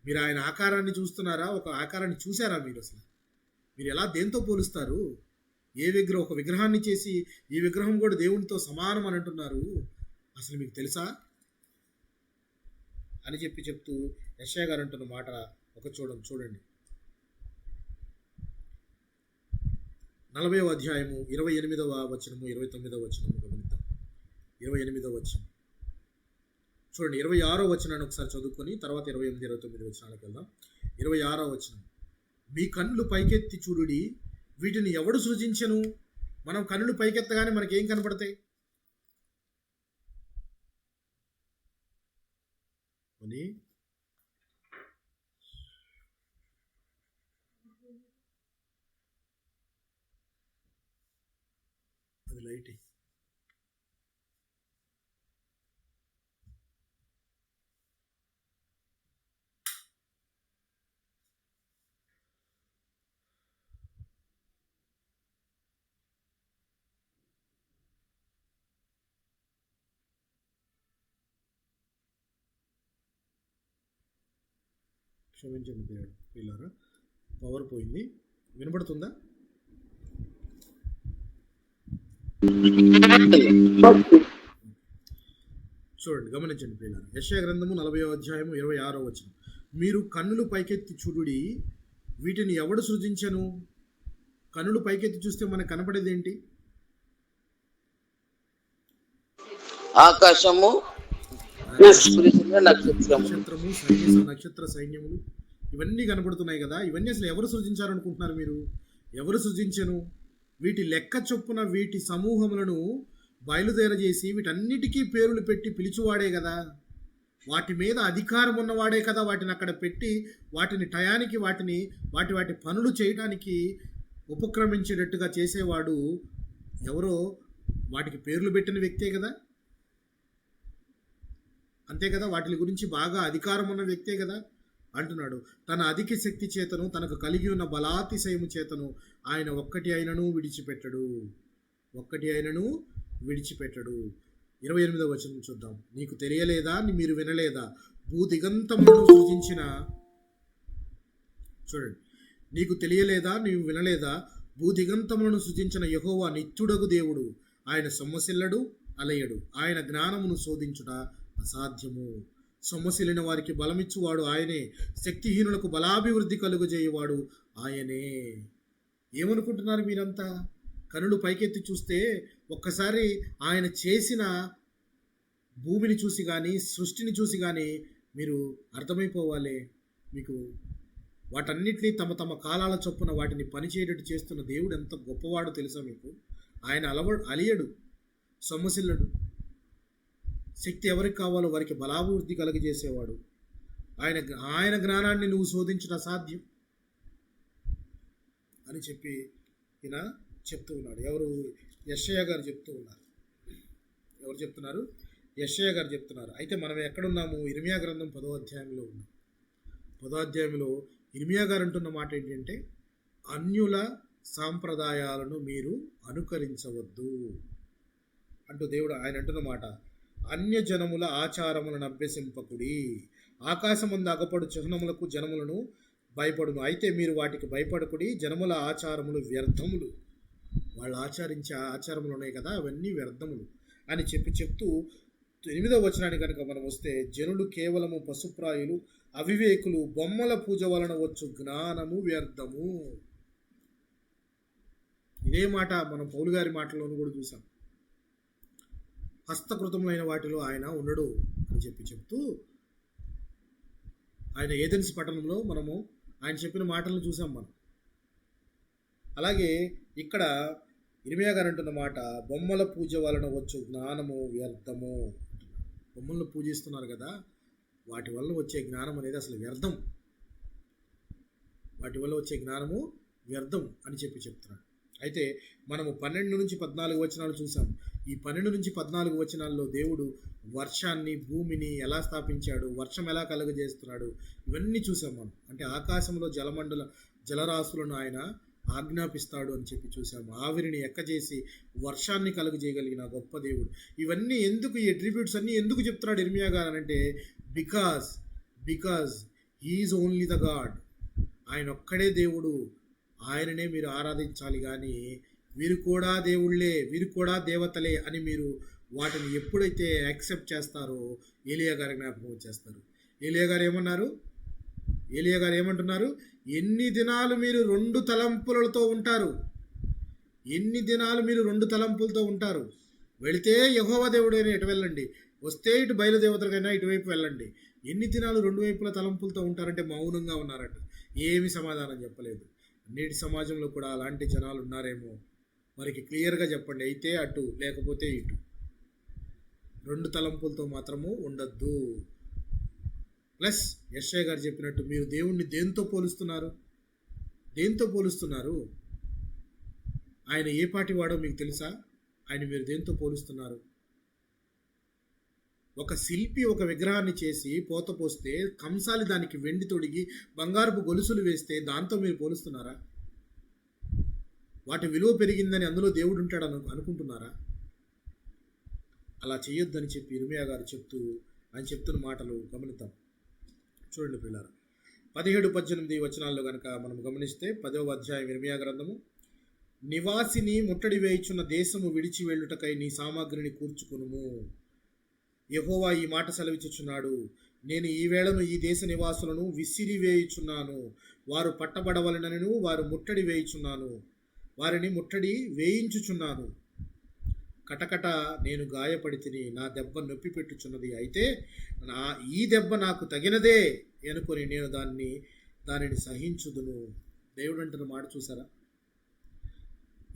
మీరు ఆయన ఆకారాన్ని చూస్తున్నారా? ఒక ఆకారాన్ని చూసారా మీరు? అసలు మీరు ఎలా దేంతో పోలుస్తారు? ఒక విగ్రహాన్ని చేసి ఈ విగ్రహం కూడా దేవునితో సమానం అని అంటున్నారు, అసలు మీకు తెలుసా అని చెప్తూ యెషయా గారు అంటున్న మాట చూడండి. 40వ అధ్యాయము 28వ వచనము 29వ వచనము గమనిద్దాం. 28వ వచనం చూడండి. 26వ వచనాన్ని ఒకసారి చదువుకొని తర్వాత 28, 29 వచనాలకు వెళ్దాం. 26వ వచనం, మీ కన్నులు పైకెత్తి చూడుడి, వీటిని ఎవడు సృజించెను? మనం కన్నులు పైకెత్తగానే మనకేం కనపడతాయి? అది లైట్. క్షమించండి పిల్లారా, పవర్ పోయింది. వినపడుతుందా? చూడండి, గమనించండి పిల్లారా. యెషయా గ్రంథము 40వ అధ్యాయము 26వ వచనం, మీరు కన్నులు పైకెత్తి చూడుడి, వీటిని ఎవడు సృజించెను? కన్నులు పైకెత్తి చూస్తే మనకు కనపడేది ఏంటి? ఆకాశము, నక్షత్ర సైన్యములు ఇవన్నీ కనపడుతున్నాయి కదా. ఇవన్నీ అసలు ఎవరు సృజించారనుకుంటున్నారు మీరు? ఎవరు సృజించను? వీటి లెక్క చొప్పున వీటి సమూహములను బయలుదేరజేసి వీటన్నిటికీ పేర్లు పెట్టి పిలిచివాడే కదా, వాటి మీద అధికారం ఉన్నవాడే కదా, వాటిని అక్కడ పెట్టి వాటిని టయానికి వాటి పనులు చేయడానికి ఉపక్రమించేటట్టుగా చేసేవాడు ఎవరో వాటికి పేర్లు పెట్టిన వ్యక్తే కదా, అంతే కదా, వాటి గురించి బాగా అధికారం ఉన్న వ్యక్తే కదా అంటున్నాడు. తన అధిక శక్తి చేతను తనకు కలిగి ఉన్న బలాతిశయము చేతను ఆయన ఒక్కటి అయినను విడిచిపెట్టడు. 28వ వచనం చూద్దాం. నీకు తెలియలేదా, మీరు వినలేదా, భూదిగంతములను సృజించిన, చూడండి, నీకు తెలియలేదా, నీవు వినలేదా, భూదిగంతములను సృజించిన యెహోవా నిత్యుడగు దేవుడు, ఆయన సొమ్మసిల్లడు, అలయడు, ఆయన జ్ఞానమును శోధించుట అసాధ్యము. సొమ్మసిల్లిన వారికి బలమిచ్చువాడు ఆయనే, శక్తిహీనులకు బలాభివృద్ధి కలుగజేయువాడు ఆయనే. ఏమనుకుంటున్నారు మీరంతా? కనులు పైకెత్తి చూస్తే ఒక్కసారి ఆయన చేసిన భూమిని చూసి కానీ సృష్టిని చూసి కానీ మీరు అర్థమైపోవాలి. మీకు వాటన్నిటినీ తమ తమ కాలాల చొప్పున వాటిని పనిచేయటట్టు చేస్తున్న దేవుడు ఎంత గొప్పవాడో తెలుసా మీకు? ఆయన అలియడు, సొమ్మసిల్లడు. శక్తి ఎవరికి కావాలో వారికి బలాభివృద్ధి కలుగజేసేవాడు. ఆయన జ్ఞానాన్ని నువ్వు శోధించడం అసాధ్యం అని చెప్పి ఈయన చెప్తూ ఉన్నాడు. ఎవరు? యెషయా గారు చెప్తూ ఉన్నారు. ఎవరు చెప్తున్నారు? యెషయా గారు చెప్తున్నారు. అయితే మనం ఎక్కడున్నాము? ఇర్మియా గ్రంథం 10వ అధ్యాయంలో ఉన్నాం. 10వ అధ్యాయంలో ఇర్మియా గారు అంటున్న మాట ఏంటంటే, అన్యుల సాంప్రదాయాలను మీరు అనుకరించవద్దు అంటూ దేవుడు ఆయన అంటున్న మాట. అన్యజనముల ఆచారములను అభ్యసింపకుడి, ఆకాశమందు అగపడు చిహ్నములకు జనములను భయపడును. అయితే మీరు వాటికి భయపడకుడి, జనముల ఆచారములు వ్యర్థములు. వాళ్ళు ఆచరించే ఆచారములు ఉన్నాయి కదా, అవన్నీ వ్యర్థములు అని చెప్తూ 8వ వచనానికి కనుక మనం వస్తే, జనులు కేవలము పశుప్రాయులు, అవివేకులు, బొమ్మల పూజ వలన వచ్చు జ్ఞానము వ్యర్థము. ఇదే మాట మనం పౌలు గారి మాటల్లోనూ కూడా చూసాం. హస్తకృతములైన వాటిలో ఆయన ఉండడు అని చెప్తూ ఆయన ఏథెన్స్ పట్టణంలో మనము ఆయన చెప్పిన మాటలను చూసాం మనం. అలాగే ఇక్కడ ఇర్మియా గారు అంటున్న మాట, బొమ్మల పూజ వలన వచ్చు జ్ఞానము వ్యర్థము. బొమ్మలను పూజిస్తున్నారు కదా, వాటి వల్ల వచ్చే జ్ఞానం అనేది అసలు వ్యర్థం. వాటి వల్ల వచ్చే జ్ఞానము వ్యర్థం అని చెప్తున్నాడు. అయితే మనము 12 నుంచి 14 వచనాలు చూసాం. ఈ 12 నుంచి 14 వచనాల్లో దేవుడు వర్షాన్ని, భూమిని ఎలా స్థాపించాడు, వర్షం ఎలా కలుగజేస్తున్నాడు, ఇవన్నీ చూసాం మనం. అంటే ఆకాశంలో జలరాశులను ఆయన ఆజ్ఞాపిస్తాడు అని చూసాము. ఆవిరిని ఎక్కజేసి వర్షాన్ని కలుగజేయగలిగిన గొప్ప దేవుడు. ఇవన్నీ ఎందుకు, ఈ అట్రిబ్యూట్స్ అన్నీ ఎందుకు చెప్తున్నాడు ఇర్మియా గారు అంటే, because he is only the god. ఆయన ఒక్కడే దేవుడు, ఆయననే మీరు ఆరాధించాలి. కానీ వీరు కూడా దేవుళ్ళే, వీరు కూడా దేవతలే అని మీరు వాటిని ఎప్పుడైతే యాక్సెప్ట్ చేస్తారో ఏలియా గారి జ్ఞాపకం వచ్చేస్తారు. ఏలియా గారు ఏమంటున్నారు? ఎన్ని దినాలు మీరు 2 తలంపులతో ఉంటారు? ఎన్ని దినాలు మీరు 2 తలంపులతో ఉంటారు? వెళితే యెహోవా దేవుడైనా ఇటు వెళ్ళండి, వస్తే ఇటు బయలుదేవతలకైనా ఇటువైపు వెళ్ళండి. ఎన్ని దినాలు 2 వైపుల తలంపులతో ఉంటారంటే మౌనంగా ఉన్నారట. ఏమి సమాధానం చెప్పలేదు. నేటి సమాజంలో కూడా అలాంటి జనాలు ఉన్నారేమో, మరికి క్లియర్గా చెప్పండి. అయితే అటు, లేకపోతే ఇటు. 2 తలంపులతో మాత్రము ఉండద్దు. ప్లస్ యెషయా గారు చెప్పినట్టు మీరు దేవుణ్ణి దేంతో పోలుస్తున్నారు? ఆయన ఏ పాటి వాడో మీకు తెలుసా? ఆయన మీరు దేంతో పోలుస్తున్నారు? ఒక శిల్పి ఒక విగ్రహాన్ని చేసి పోత పోస్తే, కంసాలి దానికి వెండి తొడిగి బంగారపు గొలుసులు వేస్తే దాంతో మీరు పోలుస్తున్నారా? వాటి విలువ పెరిగిందని అందులో దేవుడు ఉంటాడు అనుకుంటున్నారా? అలా చేయొద్దని చెప్పి ఇర్మియా గారు ఆయన చెప్తున్న మాటలు గమనిద్దాం. చూడండి పిల్లలు, 17-18 వచనాల్లో కనుక మనం గమనిస్తే, 10వ అధ్యాయం ఇర్మియా గ్రంథము. నివాసిని ముట్టడి వేయుచున్న దేశము విడిచి వెళ్ళుటకై నీ సామాగ్రిని కూర్చుకొనుము. యెహోవా ఈ మాట సెలవిచ్చుచున్నాడు, నేను ఈ వేళను ఈ దేశ నివాసులను విసిరివేయుచున్నాను. వారు పట్టబడవలనను వారు ముట్టడి వేయుచున్నాను, వారిని ముట్టడి వేయించుచున్నాను. కటకట నేను గాయపడి తిని, నా దెబ్బ నొప్పి పెట్టుచున్నది. అయితే ఈ దెబ్బ నాకు తగినదే అనుకొని నేను దానిని సహించుదును. దేవుడు అంటున్న మాట చూసారా?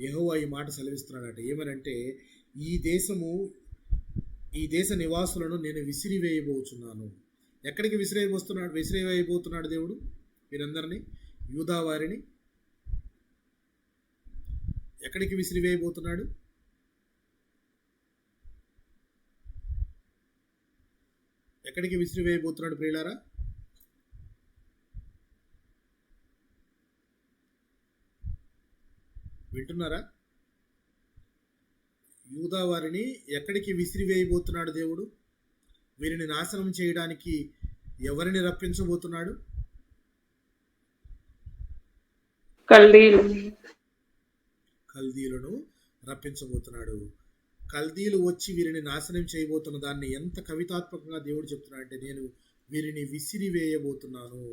యెహోవా ఈ మాట సెలవిస్తున్నాడట. ఏమనంటే, ఈ దేశ నివాసులను నేను విసిరివేయబోచున్నాను. ఎక్కడికి విసిరివేయబోతున్నాడు దేవుడు? వీరందరినీ, యూదా వారిని ఎక్కడికి విసిరివేయబోతున్నాడు? ఎక్కడికి విసిరివేయబోతున్నాడు ప్రియులారా? వింటున్నారా? యూదా వారిని ఎక్కడికి విసిరివేయబోతున్నాడు దేవుడు? వీరిని నాశనం చేయడానికి ఎవరిని రప్పించబోతున్నాడు? కల్దీలను రప్పించబోతున్నాడు. కల్దీలు వచ్చి వీరిని నాశనం చేయబోతున్న దాన్ని ఎంత కవితాత్మకంగా దేవుడు చెప్తున్నాడు అంటే, నేను వీరిని విసిరివేయబోతున్నాను.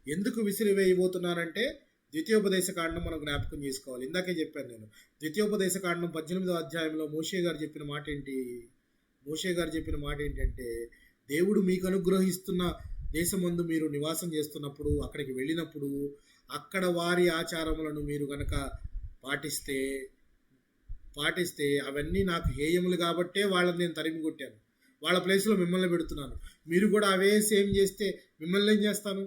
ఎందుకు విసిరివేయబోతున్నానంటే, ద్వితీయోపదేశ కాండం మనం జ్ఞాపకం చేసుకోవాలి. ఇందాకే చెప్పాను నేను. ద్వితీయోపదేశ కాండం 18వ అధ్యాయంలో మోషే గారు చెప్పిన మాట ఏంటి? మోషే గారు చెప్పిన మాట ఏంటంటే, దేవుడు మీకు అనుగ్రహిస్తున్న దేశమందు మీరు నివాసం చేస్తున్నప్పుడు, అక్కడికి వెళ్ళినప్పుడు, అక్కడ వారి ఆచారములను మీరు గనక పాటిస్తే అవన్నీ నాకు హేయములు కాబట్టే వాళ్ళని నేను తరిమి కొట్టాను. వాళ్ళ ప్లేస్లో మిమ్మల్ని పెడుతున్నాను. మీరు కూడా అవే సేమ్ చేస్తే మిమ్మల్ని ఏం చేస్తాను?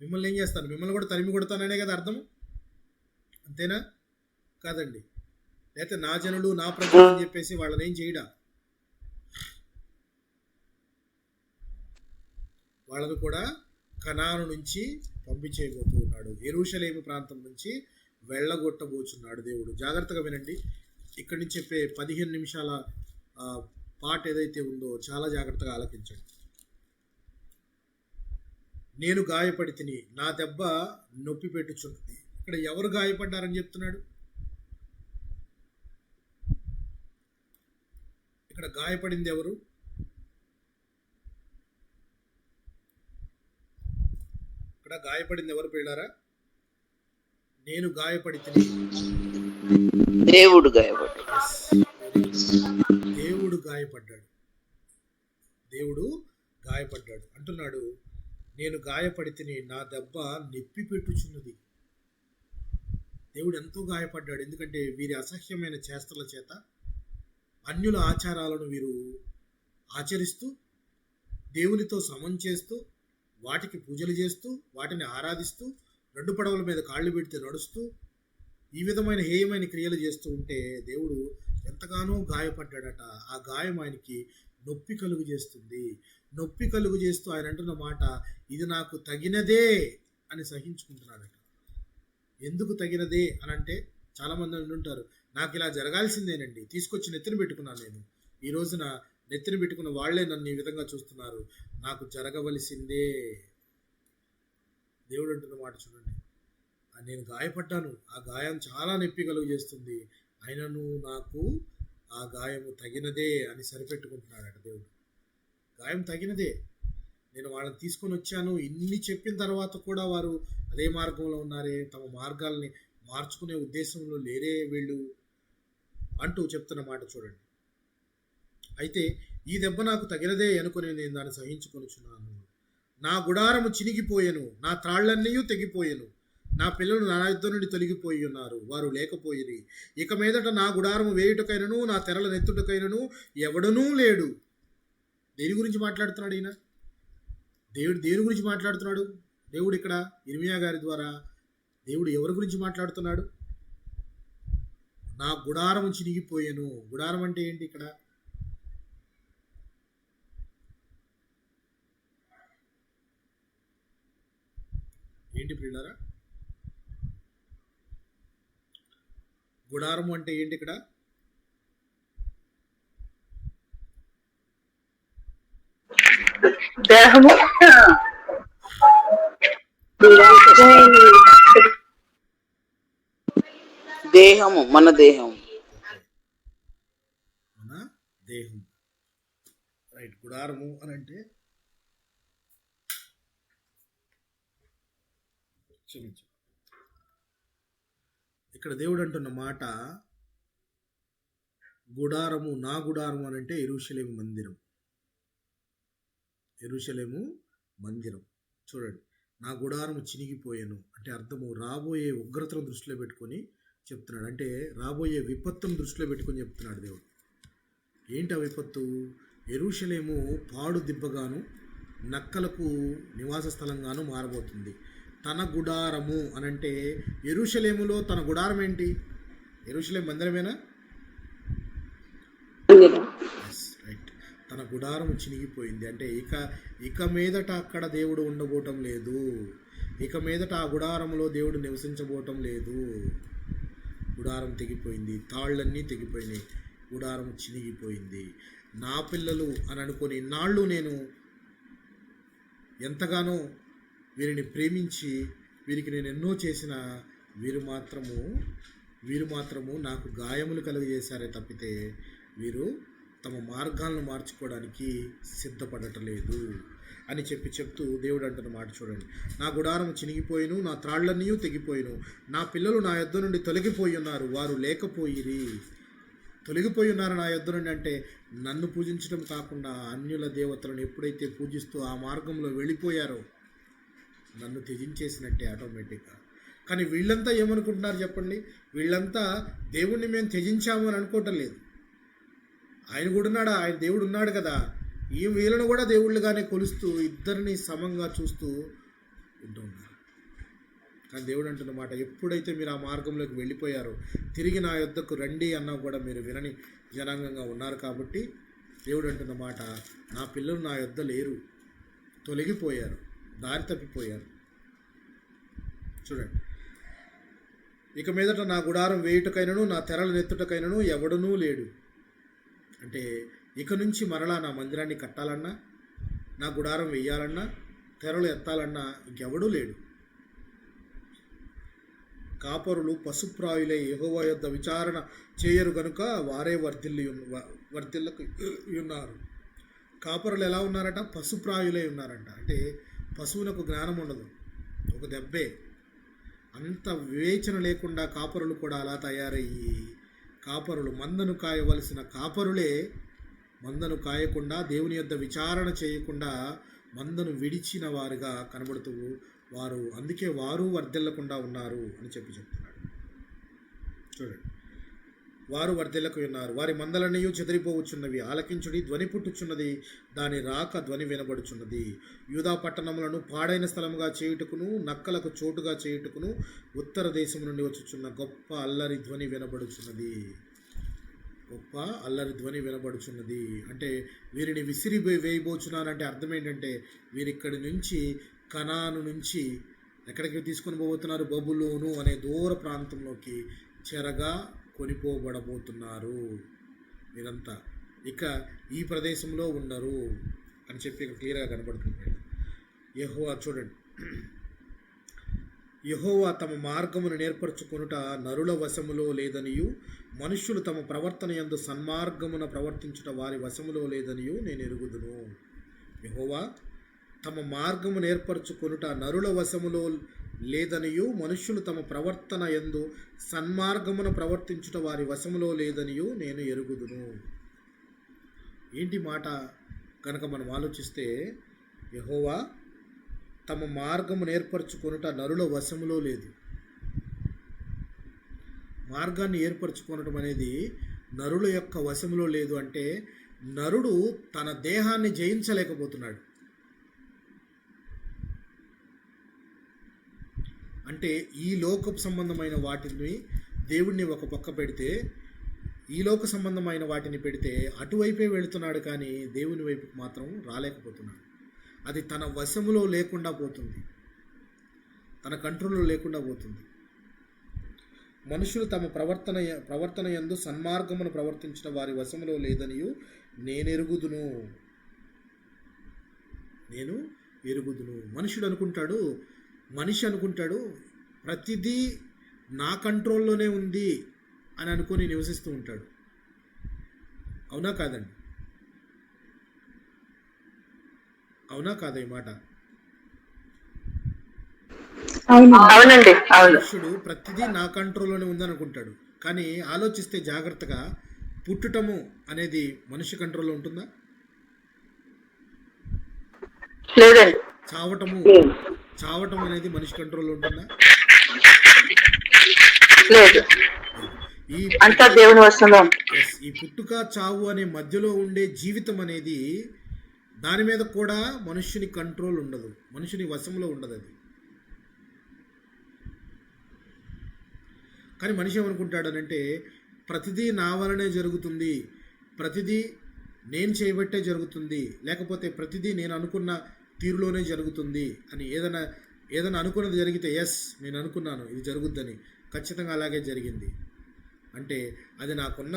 మిమ్మల్ని కూడా తరిమి కొడతాననే కదా అర్థం. అంతేనా? కాదండి. లేకపోతే నా జనులు నా ప్రజలు అని చెప్పేసి వాళ్ళని ఏం చేయడా? వాళ్ళను కూడా కనాను నుంచి పంపించేయబోతూ ఉన్నాడు. యెరూషలేము ప్రాంతం నుంచి వెళ్ళగొట్టబోచున్నాడు దేవుడు. జాగ్రత్తగా వినండి. ఇక్కడి నుంచి చెప్పే 15 నిమిషాల పాట ఏదైతే ఉందో చాలా జాగ్రత్తగా ఆలకించండి. నేను గాయపడి తిని నా దెబ్బ నొప్పి పెట్టుచున్నది. ఇక్కడ ఎవరు గాయపడ్డారని చెప్తున్నాడు? ఇక్కడ గాయపడింది ఎవరు? ఇక్కడ గాయపడింది ఎవరు పిల్లారా? నేను గాయపడి తిని దేవుడు గాయపడ్డాడు. దేవుడు గాయపడ్డాడు అంటున్నాడు. నేను గాయపడి తిని నా దెబ్బ నొప్పి పెట్టుచున్నది. దేవుడు ఎంతో గాయపడ్డాడు. ఎందుకంటే వీరి అసహ్యమైన చేష్టల చేత అన్యుల ఆచారాలను వీరు ఆచరిస్తూ, దేవునితో సమం చేస్తూ, వాటికి పూజలు చేస్తూ, వాటిని ఆరాధిస్తూ, 2 పడవల మీద కాళ్ళు పెడితే నడుస్తూ, ఈ విధమైన హేయమైన క్రియలు చేస్తూ ఉంటే దేవుడు ఎంతగానో గాయపడ్డాడట. ఆ గాయం ఆయనకి నొప్పి కలుగు చేస్తుంది. నొప్పి కలుగు చేస్తూ ఆయన అంటున్న మాట, ఇది నాకు తగినదే అని సహించుకుంటున్నాడట. ఎందుకు తగినదే అని అంటే, చాలామంది అంటుంటారు, నాకు ఇలా జరగాల్సిందేనండి, తీసుకొచ్చి నెత్తిన పెట్టుకున్నాను నేను. ఈ రోజున నెత్తిన పెట్టుకున్న వాళ్లే నన్ను ఈ విధంగా చూస్తున్నారు. నాకు జరగవలసిందే. దేవుడు అంటున్న మాట చూడండి. నేను గాయపడ్డాను, ఆ గాయం చాలా నొప్పి కలుగు చేస్తుంది, అయినను నాకు ఆ గాయము తగినదే అని సరిపెట్టుకుంటున్నాడట దేవుడు. గాయం తగినదే. నేను వాళ్ళని తీసుకొని వచ్చాను, ఇన్ని చెప్పిన తర్వాత కూడా వారు అదే మార్గంలో ఉన్నారే, తమ మార్గాల్ని మార్చుకునే ఉద్దేశంలో లేరే వీళ్ళు అంటూ చెప్తున్న మాట చూడండి. అయితే ఈ దెబ్బ నాకు తగినదే అనుకుని నేను దాన్ని సహించుకొనుచున్నాను. నా గుడారము చినిగిపోయెను, నా త్రాళ్లన్నీ తెగిపోయెను, నా పిల్లలు నా యుద్ధ నుండి తొలగిపోయి ఉన్నారు, వారు లేకపోయిరి. ఇక మీదట నా గుడారము వేయుటకైనను నా తెరల నెత్తుటకైనను ఎవడనూ లేడు. దేని గురించి మాట్లాడుతున్నాడు ఈయన? దేని గురించి మాట్లాడుతున్నాడు? దేవుడు ఇక్కడ ఇర్మియా గారి ద్వారా దేవుడు ఎవరి గురించి మాట్లాడుతున్నాడు? నా గుడారము చినిగిపోయెను. గుడారం అంటే ఏంటి ఇక్కడ? ఏంటి ప్రియులారా? గుడారము అంటే ఏంటి ఇక్కడ? దేహము. దేహము, మన దేహం. మన దేహం. రైట్. గుడారము అని అంటే ఇక్కడ దేవుడు అంటున్న మాట, గుడారము, నా గుడారము అని అంటే యెరూషలేము మందిరం. యెరూషలేము మందిరం. చూడండి, నా గుడారము చినిగిపోయాను అంటే అర్థము రాబోయే ఉగ్రతను దృష్టిలో పెట్టుకొని చెప్తున్నాడు. అంటే రాబోయే విపత్తును దృష్టిలో పెట్టుకొని చెప్తున్నాడు దేవుడు. ఏంటి ఆ విపత్తు? యెరూషలేము పాడు దిబ్బగాను నక్కలకు నివాస స్థలంగాను మారబోతుంది. తన గుడారము అనంటే యెరూషలేములో తన గుడారం ఏంటి? యెరూషలేము మందిరమేనా? రైట్. తన గుడారం చినిగిపోయింది అంటే ఇక మీదట అక్కడ దేవుడు ఉండబోవటం లేదు. ఇక మీదట ఆ గుడారంలో దేవుడు నివసించబోవటం లేదు. గుడారం తెగిపోయింది, తాళ్ళన్నీ తెగిపోయినాయి, గుడారం చినిగిపోయింది. నా పిల్లలు అని అనుకుని ఇన్నాళ్ళు నేను ఎంతగానో వీరిని ప్రేమించి వీరికి నేను ఎన్నో చేసిన వీరు మాత్రము నాకు గాయములు కలుగజేశారే తప్పితే వీరు తమ మార్గాలను మార్చుకోవడానికి సిద్ధపడటలేదు అని చెప్తూ దేవుడు అంటున్న మాట చూడండి. నా గుడారం చినిగిపోయిను, నా త్రాళ్లన్నీ తెగిపోయిను, నా పిల్లలు నా యొద్ద నుండి తొలగిపోయి ఉన్నారు, వారు లేకపోయిరి. తొలగిపోయి ఉన్నారు నా యొద్ద నుండి అంటే నన్ను పూజించడం కాకుండా అన్యుల దేవతలను ఎప్పుడైతే పూజిస్తూ ఆ మార్గంలో వెళ్ళిపోయారో నన్ను త్యజించేసినట్టే ఆటోమేటిక్గా. కానీ వీళ్ళంతా ఏమనుకుంటున్నారు చెప్పండి? వీళ్ళంతా దేవుణ్ణి మేము త్యజించాము అని అనుకోవటం లేదు. ఆయన కూడా ఉన్నాడా? ఆయన దేవుడు ఉన్నాడు కదా. ఈ వీళ్ళను కూడా దేవుళ్ళుగానే కొలుస్తూ ఇద్దరిని సమంగా చూస్తూ ఉంటూ ఉన్నారు. కానీ దేవుడు అంటున్న మాట, ఎప్పుడైతే మీరు ఆ మార్గంలోకి వెళ్ళిపోయారో తిరిగి నా యొద్దకు రండి అన్నా కూడా మీరు వినని జనాంగంగా ఉన్నారు. కాబట్టి దేవుడు అంటున్న మాట, నా పిల్లలు నా యొద్ద లేరు, తొలగిపోయారు, దారి తప్పిపోయారు. చూడండి, ఇక మీదట నా గుడారం వేయుటకైనను నా తెరలు నెత్తుటకైనను ఎవడనూ లేడు. అంటే ఇక నుంచి మరలా నా మందిరాన్ని కట్టాలన్నా, నా గుడారం వేయాలన్నా, తెరలు ఎత్తాలన్నా ఇంకెవడూ లేడు. కాపరులు పశుప్రాయులై యెహోవా యొద్ద విచారణ చేయరు గనుక వారే వర్ధిల్లకు ఉన్నారు. కాపరులు ఎలా ఉన్నారట? పశుప్రాయులై ఉన్నారంట. అంటే పశువులకు జ్ఞానం ఉండదు, ఒక దెబ్బే. అంత వివేచన లేకుండా కాపరులు కూడా అలా తయారయ్యి, కాపరులు మందను కాయవలసిన కాపరులే మందను కాయకుండా, దేవుని యొద్ద విచారణ చేయకుండా మందను విడిచిన వారుగా కనబడుతూ వారు, అందుకే వారు వర్ధిల్లకుండా ఉన్నారు అని చెప్తున్నాడు. చూడండి, వారు వర్ధిల్లకు ఉన్నారు, వారి మందలన్నీ చెదిరిపోవచ్చున్నవి. ఆలకించుడి, ధ్వని పుట్టుచున్నది, దాని రాక ధ్వని వినబడుచున్నది. యూదా పట్టణములను పాడైన స్థలముగా చేయుటకును, నక్కలకు చోటుగా చేయుటకును ఉత్తర దేశం నుండి వచ్చుచున్న గొప్ప అల్లరి ధ్వని వినబడుచున్నది. గొప్ప అల్లరి ధ్వని వినబడుచున్నది అంటే వీరిని విసిరి వేయబోచున్నానంటే అర్థం ఏంటంటే, వీరిక్కడి నుంచి కనాను నుంచి ఎక్కడికి తీసుకొని పోబోతున్నారు? బబులోను అనే దూర ప్రాంతంలోకి చెరగా కొనిపోబడబోతున్నారు. మీరంతా ఇక ఈ ప్రదేశంలో ఉండరు అని చెప్పి ఇక్కడ క్లియర్గా కనబడుతుంది. యెహోవా చూడండి, యెహోవా తమ మార్గమును నేర్పరచుకొనుట నరుల వశములో లేదనియు, మనుష్యులు తమ ప్రవర్తన యందు సన్మార్గమున ప్రవర్తించుట వారి వశములో లేదనియు నేను ఎరుగుదును. యెహోవా తమ మార్గము నేర్పరచుకొనుట నరుల వశములో లేదనియు, మనుష్యులు తమ ప్రవర్తన యందు సన్మార్గమున ప్రవర్తించుట వారి వశములో లేదనియు నేను ఎరుగుదును. ఏంటి మాట కనుక మనం ఆలోచిస్తే, యెహోవా తమ మార్గము నేర్పరచుకొనుట నరుల వశములో లేదు. మార్గాన్ని ఏర్పరచుకోవడం అనేది నరుల యొక్క వశములో లేదు. అంటే నరుడు తన దేహాన్ని జయించలేకపోతున్నాడు. అంటే ఈ లోక సంబంధమైన వాటిని దేవుడిని ఒక పక్క పెడితే, ఈ లోక సంబంధమైన వాటిని పెడితే అటువైపే వెళుతున్నాడు, కానీ దేవుని వైపుకి మాత్రం రాలేకపోతున్నాడు. అది తన వశములో లేకుండా పోతుంది, తన కంట్రోల్లో లేకుండా పోతుంది. మనుషులు తమ ప్రవర్తన యందు సన్మార్గమును ప్రవర్తించడం వారి వశములో లేదనియు నేను ఎరుగుదును. మనిషి అనుకుంటాడు ప్రతిదీ నా కంట్రోల్లోనే ఉంది అని అనుకొని నివసిస్తూ ఉంటాడు. అవునా కాదండి? అవునా కాదా ఈ మాట? అవునండి, అవును. మనుషుడు ప్రతిదీ నా కంట్రోల్లోనే ఉందని అనుకుంటాడు. కానీ ఆలోచిస్తే జాగ్రత్తగా, పుట్టటము అనేది మనిషి కంట్రోల్లో ఉంటుందా? లేదండి. చావటం అనేది మనిషి కంట్రోల్లో ఉంటుందా? లేదు. అంతా దేవుని వశంలో. ఈ పుట్టుక చావు అనే మధ్యలో ఉండే జీవితం అనేది, దాని మీద కూడా మనుష్యుని కంట్రోల్ ఉండదు, మనుషుని వశంలో ఉండదు అది. కానీ మనిషి ఏమనుకుంటాడనంటే, ప్రతిదీ నా వలనే జరుగుతుంది, ప్రతిదీ నేను చేయబట్టే జరుగుతుంది, లేకపోతే ప్రతిదీ నేను అనుకున్న తీరులోనే జరుగుతుంది అని. ఏదైనా అనుకున్నది జరిగితే, ఎస్ నేను అనుకున్నాను ఇది జరుగుద్దని, ఖచ్చితంగా అలాగే జరిగింది అంటే అది నాకున్న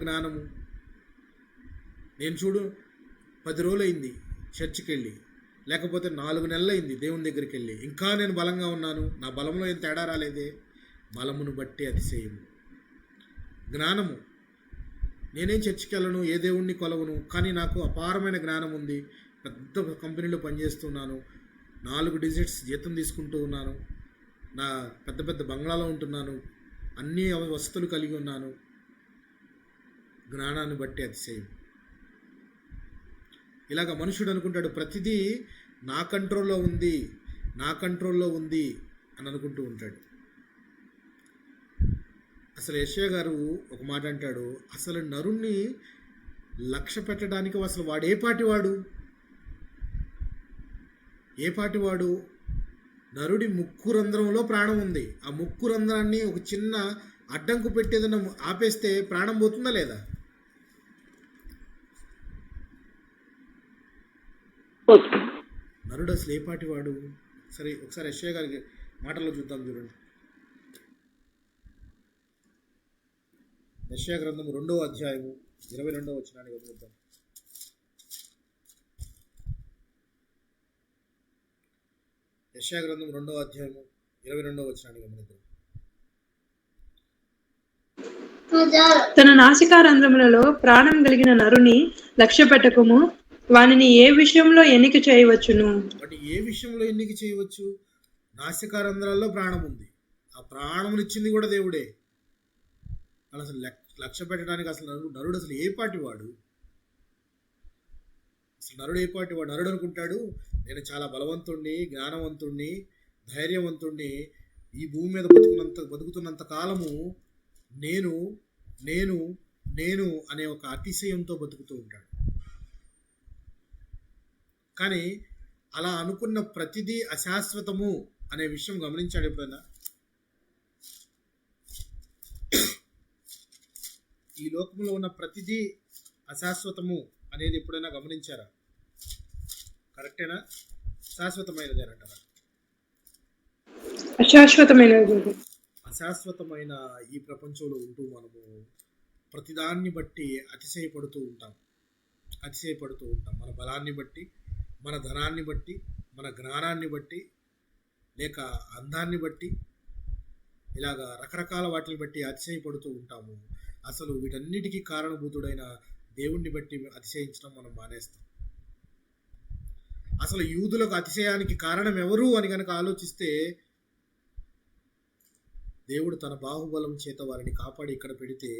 జ్ఞానము. నేను చూడు 10 రోజులైంది చర్చికి వెళ్ళి, లేకపోతే 4 నెలలైంది దేవుని దగ్గరికి వెళ్ళి, ఇంకా నేను బలంగా ఉన్నాను, నా బలంలో ఏం తేడా రాలేదే. బలమును బట్టి అతిశయము. జ్ఞానము. నేనేం చర్చికి వెళ్ళను, ఏ దేవుణ్ణి కొలవను, కానీ నాకు అపారమైన జ్ఞానం ఉంది. పెద్ద కంపెనీలో పనిచేస్తున్నాను, 4 డిజిట్స్ జీతం తీసుకుంటూ ఉన్నాను, నా పెద్ద పెద్ద బంగ్లాలో ఉంటున్నాను, అన్ని వసతులు కలిగి ఉన్నాను. జ్ఞానాన్ని బట్టి అతిశయం. ఇలాగ మనుషుడు అనుకుంటాడు ప్రతిదీ నా కంట్రోల్లో ఉంది, నా కంట్రోల్లో ఉంది అని అనుకుంటూ ఉంటాడు. అసలు యెషయా గారు ఒక మాట అంటాడు, అసలు నరుణ్ణి లక్ష్య పెట్టడానికి అసలు వాడు ఏ పాటివాడు? నరుడి ముక్కు రంధ్రంలో ప్రాణం ఉంది. ఆ ముక్కు రంధ్రాన్ని ఒక చిన్న అడ్డంకు పెట్టేదన్న ఆపేస్తే ప్రాణం పోతుందా లేదా? నరుడు అసలు ఏ పాటివాడు? సరే ఒకసారి యెషయా గారికి మాటల్లో చూద్దాం, చూడండి. యెషయా గ్రంథం 2వ అధ్యాయము 22వ వచనాన్ని గమనిద్దాం. యెషయా గ్రంథం 2వ అధ్యాయము 22వ వచనాన్ని గమనిద్దాం. తన నాసికారంధ్రములలో ప్రాణం కలిగిన నరుని లక్ష్య పెట్టకము, వానిని ఏ విషయంలో ఎన్నిక చేయవచ్చును? వాటి ఏ విషయంలో ఎన్నిక చేయవచ్చు? నాసికారంధ్రాల్లో ప్రాణం ఉంది, ఆ ప్రాణమునిచ్చింది కూడా దేవుడే. అసలు లక్ష్య పెట్టడానికి అసలు నరుడు అసలు ఏ పాటివాడు? అసలు నరుడు ఏ పాటివాడు? నరుడు అనుకుంటాడు, నేను చాలా బలవంతుణ్ణి, జ్ఞానవంతుణ్ణి, ధైర్యవంతుణ్ణి, ఈ భూమి మీద బతుకుతున్నంత కాలము నేను నేను నేను అనే ఒక అతిశయంతో బతుకుతూ ఉంటాడు. కానీ అలా అనుకున్న ప్రతిదీ అశాశ్వతము అనే విషయం గమనించాడు ఎప్పుడైనా? ఈ లోకంలో ఉన్న ప్రతిదీ అశాశ్వతము అనేది ఎప్పుడైనా గమనించారా? కరెక్టేనా? శాశ్వతమైనదేనంటారా? అశాశ్వతమైన ఈ ప్రపంచంలో ఉంటూ మనము ప్రతిదాన్ని బట్టి అతిశయపడుతూ ఉంటాం. మన బలాన్ని బట్టి, మన ధనాన్ని బట్టి, మన జ్ఞానాన్ని బట్టి, లేక అందాన్ని బట్టి, ఇలాగా రకరకాల వాటిని బట్టి అతిశయపడుతూ ఉంటాము. అసలు వీటన్నిటికీ కారణభూతుడైన దేవుణ్ణి బట్టి అతిశయించడం మనం మానేస్తాం. అసలు యూదులకు అతిశయానికి కారణం ఎవరు అని కనుక ఆలోచిస్తే, దేవుడు తన బాహుబలం చేత వారిని కాపాడి ఇక్కడ పెడితే,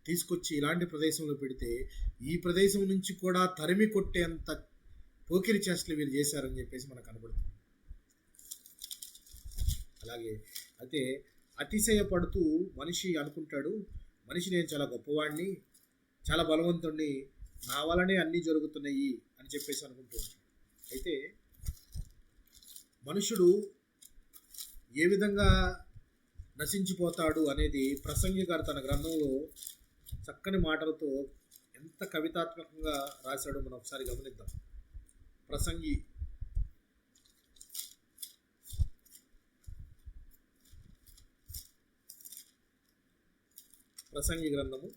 తీసుకొచ్చి ఇలాంటి ప్రదేశంలో పెడితే, ఈ ప్రదేశం నుంచి కూడా తరిమి కొట్టేంత పోకిరి చేష్టలు వీరు చేశారని చెప్పేసి మనకు కనబడుతుంది. అలాగే అయితే అతిశయపడుతూ మనిషి అనుకుంటాడు, మనిషి నేను చాలా గొప్పవాడిని, చాలా బలవంతుడిని, నా వల్లనే అన్నీ జరుగుతున్నాయి అని చెప్పేసి అనుకుంటూ ఉంటాడు. అయితే మనుషుడు ఏ విధంగా నశించిపోతాడు అనేది ప్రసంగి గారు తన గ్రంథంలో చక్కని మాటలతో ఎంత కవితాత్మకంగా రాశాడో మనం ఒకసారి గమనిద్దాం. ప్రసంగి గ్రంథము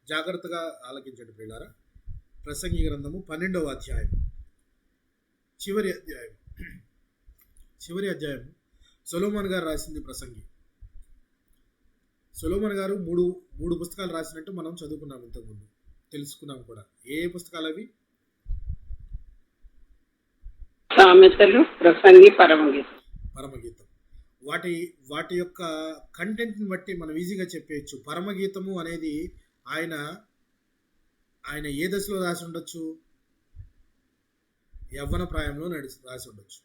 జాగ్రత్తగా ఆలకించండి పిల్లారా. ప్రసంగి గ్రంథము 12వ అధ్యాయం చివరి అధ్యాయం సొలొమోన్ గారు రాసింది ప్రసంగి. సొలొమోన్ గారు మూడు పుస్తకాలు రాసినట్టు మనం చదువుకున్నాం, ఇంతకుముందు తెలుసుకున్నాం కూడా. ఏ పుస్తకాలు అవి? సామెతలు, ప్రసంగి, పరమగీతం. వాటి యొక్క కంటెంట్ని బట్టి మనం ఈజీగా చెప్పేయచ్చు. పరమగీతము అనేది ఆయన ఏ దశలో రాసి ఉండొచ్చు? యవ్వన ప్రాయంలో రాసి ఉండొచ్చు.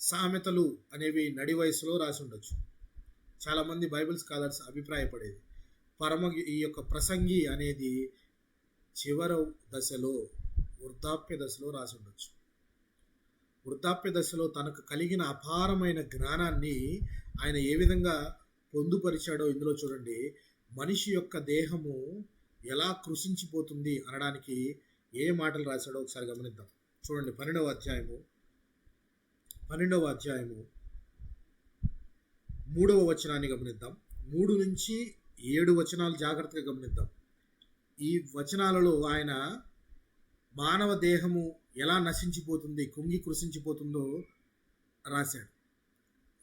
సామెతలు అనేవి నడి వయసులో రాసి ఉండొచ్చు. చాలామంది బైబిల్ స్కాలర్స్ అభిప్రాయపడేది ఈ యొక్క ప్రసంగి అనేది చివరి దశలో, వృద్ధాప్య దశలో రాసి ఉండొచ్చు. వృద్ధాప్య దశలో తనకు కలిగిన అపారమైన జ్ఞానాన్ని ఆయన ఏ విధంగా పొందుపరిచాడో ఇందులో చూడండి. మనిషి యొక్క దేహము ఎలా కృషించిపోతుంది అనడానికి ఏ మాటలు రాశాడో ఒకసారి గమనిద్దాం. చూడండి, 12వ అధ్యాయము 3వ వచనాన్ని గమనిద్దాం. 3 నుంచి 7 వచనాలు జాగ్రత్తగా గమనిద్దాం. ఈ వచనాలలో ఆయన మానవ దేహము ఎలా నశించిపోతుంది, కుంగి కృషించిపోతుందో రాశాడు.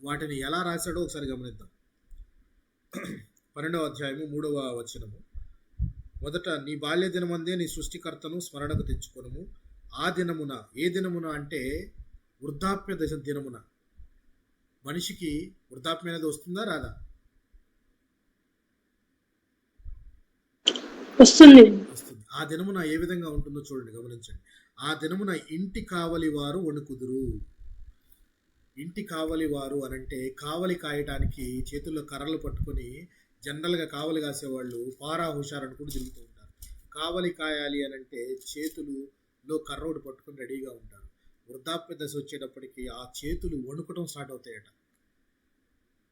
వాటిని ఎలా రాశాడో ఒకసారి గమనిద్దాం. 12వ అధ్యాయము 3వ వచనము. మొదట, నీ బాల్య దినమందే నీ సృష్టికర్తను స్మరణకు తెచ్చుకొనుము. ఆ దినమున, ఏ దినమున అంటే వృద్ధాప్య దశ దినమున. మనిషికి వృద్ధాప్యం అనేది వస్తుందా రాదా? వస్తుంది. వస్తుంది. ఆ దినమున ఏ విధంగా ఉంటుందో చూడండి, గమనించండి. ఆ దినమున ఇంటి కావలి వారు వణుకుదురు. ఇంటి కావలి వారు అనంటే కావలి కాయటానికి చేతుల్లో కర్రలు పట్టుకొని జనరల్గా కావలి కాసేవాళ్ళు పారా హుషారు అనుకుంటూ తిరుగుతూ ఉంటారు. కావలి కాయాలి అనంటే చేతులులో కర్ర ఒకటి పట్టుకొని రెడీగా ఉంటారు. వృద్ధాప్య దశ వచ్చేటప్పటికి ఆ చేతులు వణుకటం స్టార్ట్ అవుతాయట.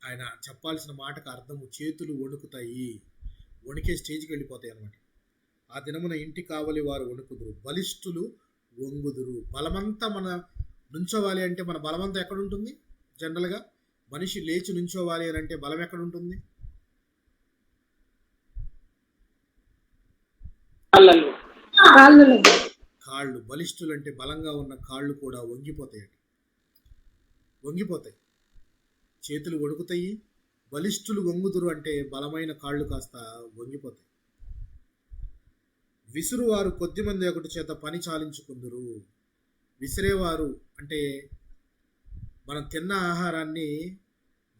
ఆయన చెప్పాల్సిన మాటకు అర్థము చేతులు వణుకుతాయి, వణికే స్టేజ్కి వెళ్ళిపోతాయి అన్నమాట. ఆ దినమున ఇంటి కావలి వారు వణుకుదురు, బలిష్ఠులు వంగుదురు. బలమంతా మన నుంచోవాలి అంటే మన బలమంతా ఎక్కడ ఉంటుంది? జనరల్గా మనిషి లేచి నుంచోవాలి అని అంటే బలం ఎక్కడ ఉంటుంది? కాళ్ళు. బలిష్ఠులు అంటే బలంగా ఉన్న కాళ్ళు కూడా వంగిపోతాయట. వంగిపోతాయి, చేతులు వణుకుతాయి. బలిష్ఠులు వంగుదురు అంటే బలమైన కాళ్ళు కాస్త వంగిపోతాయి. విసురువారు కొద్దిమంది ఒకటి చేత పని చాలించుకుందురు. విసిరేవారు అంటే మనం తిన్న ఆహారాన్ని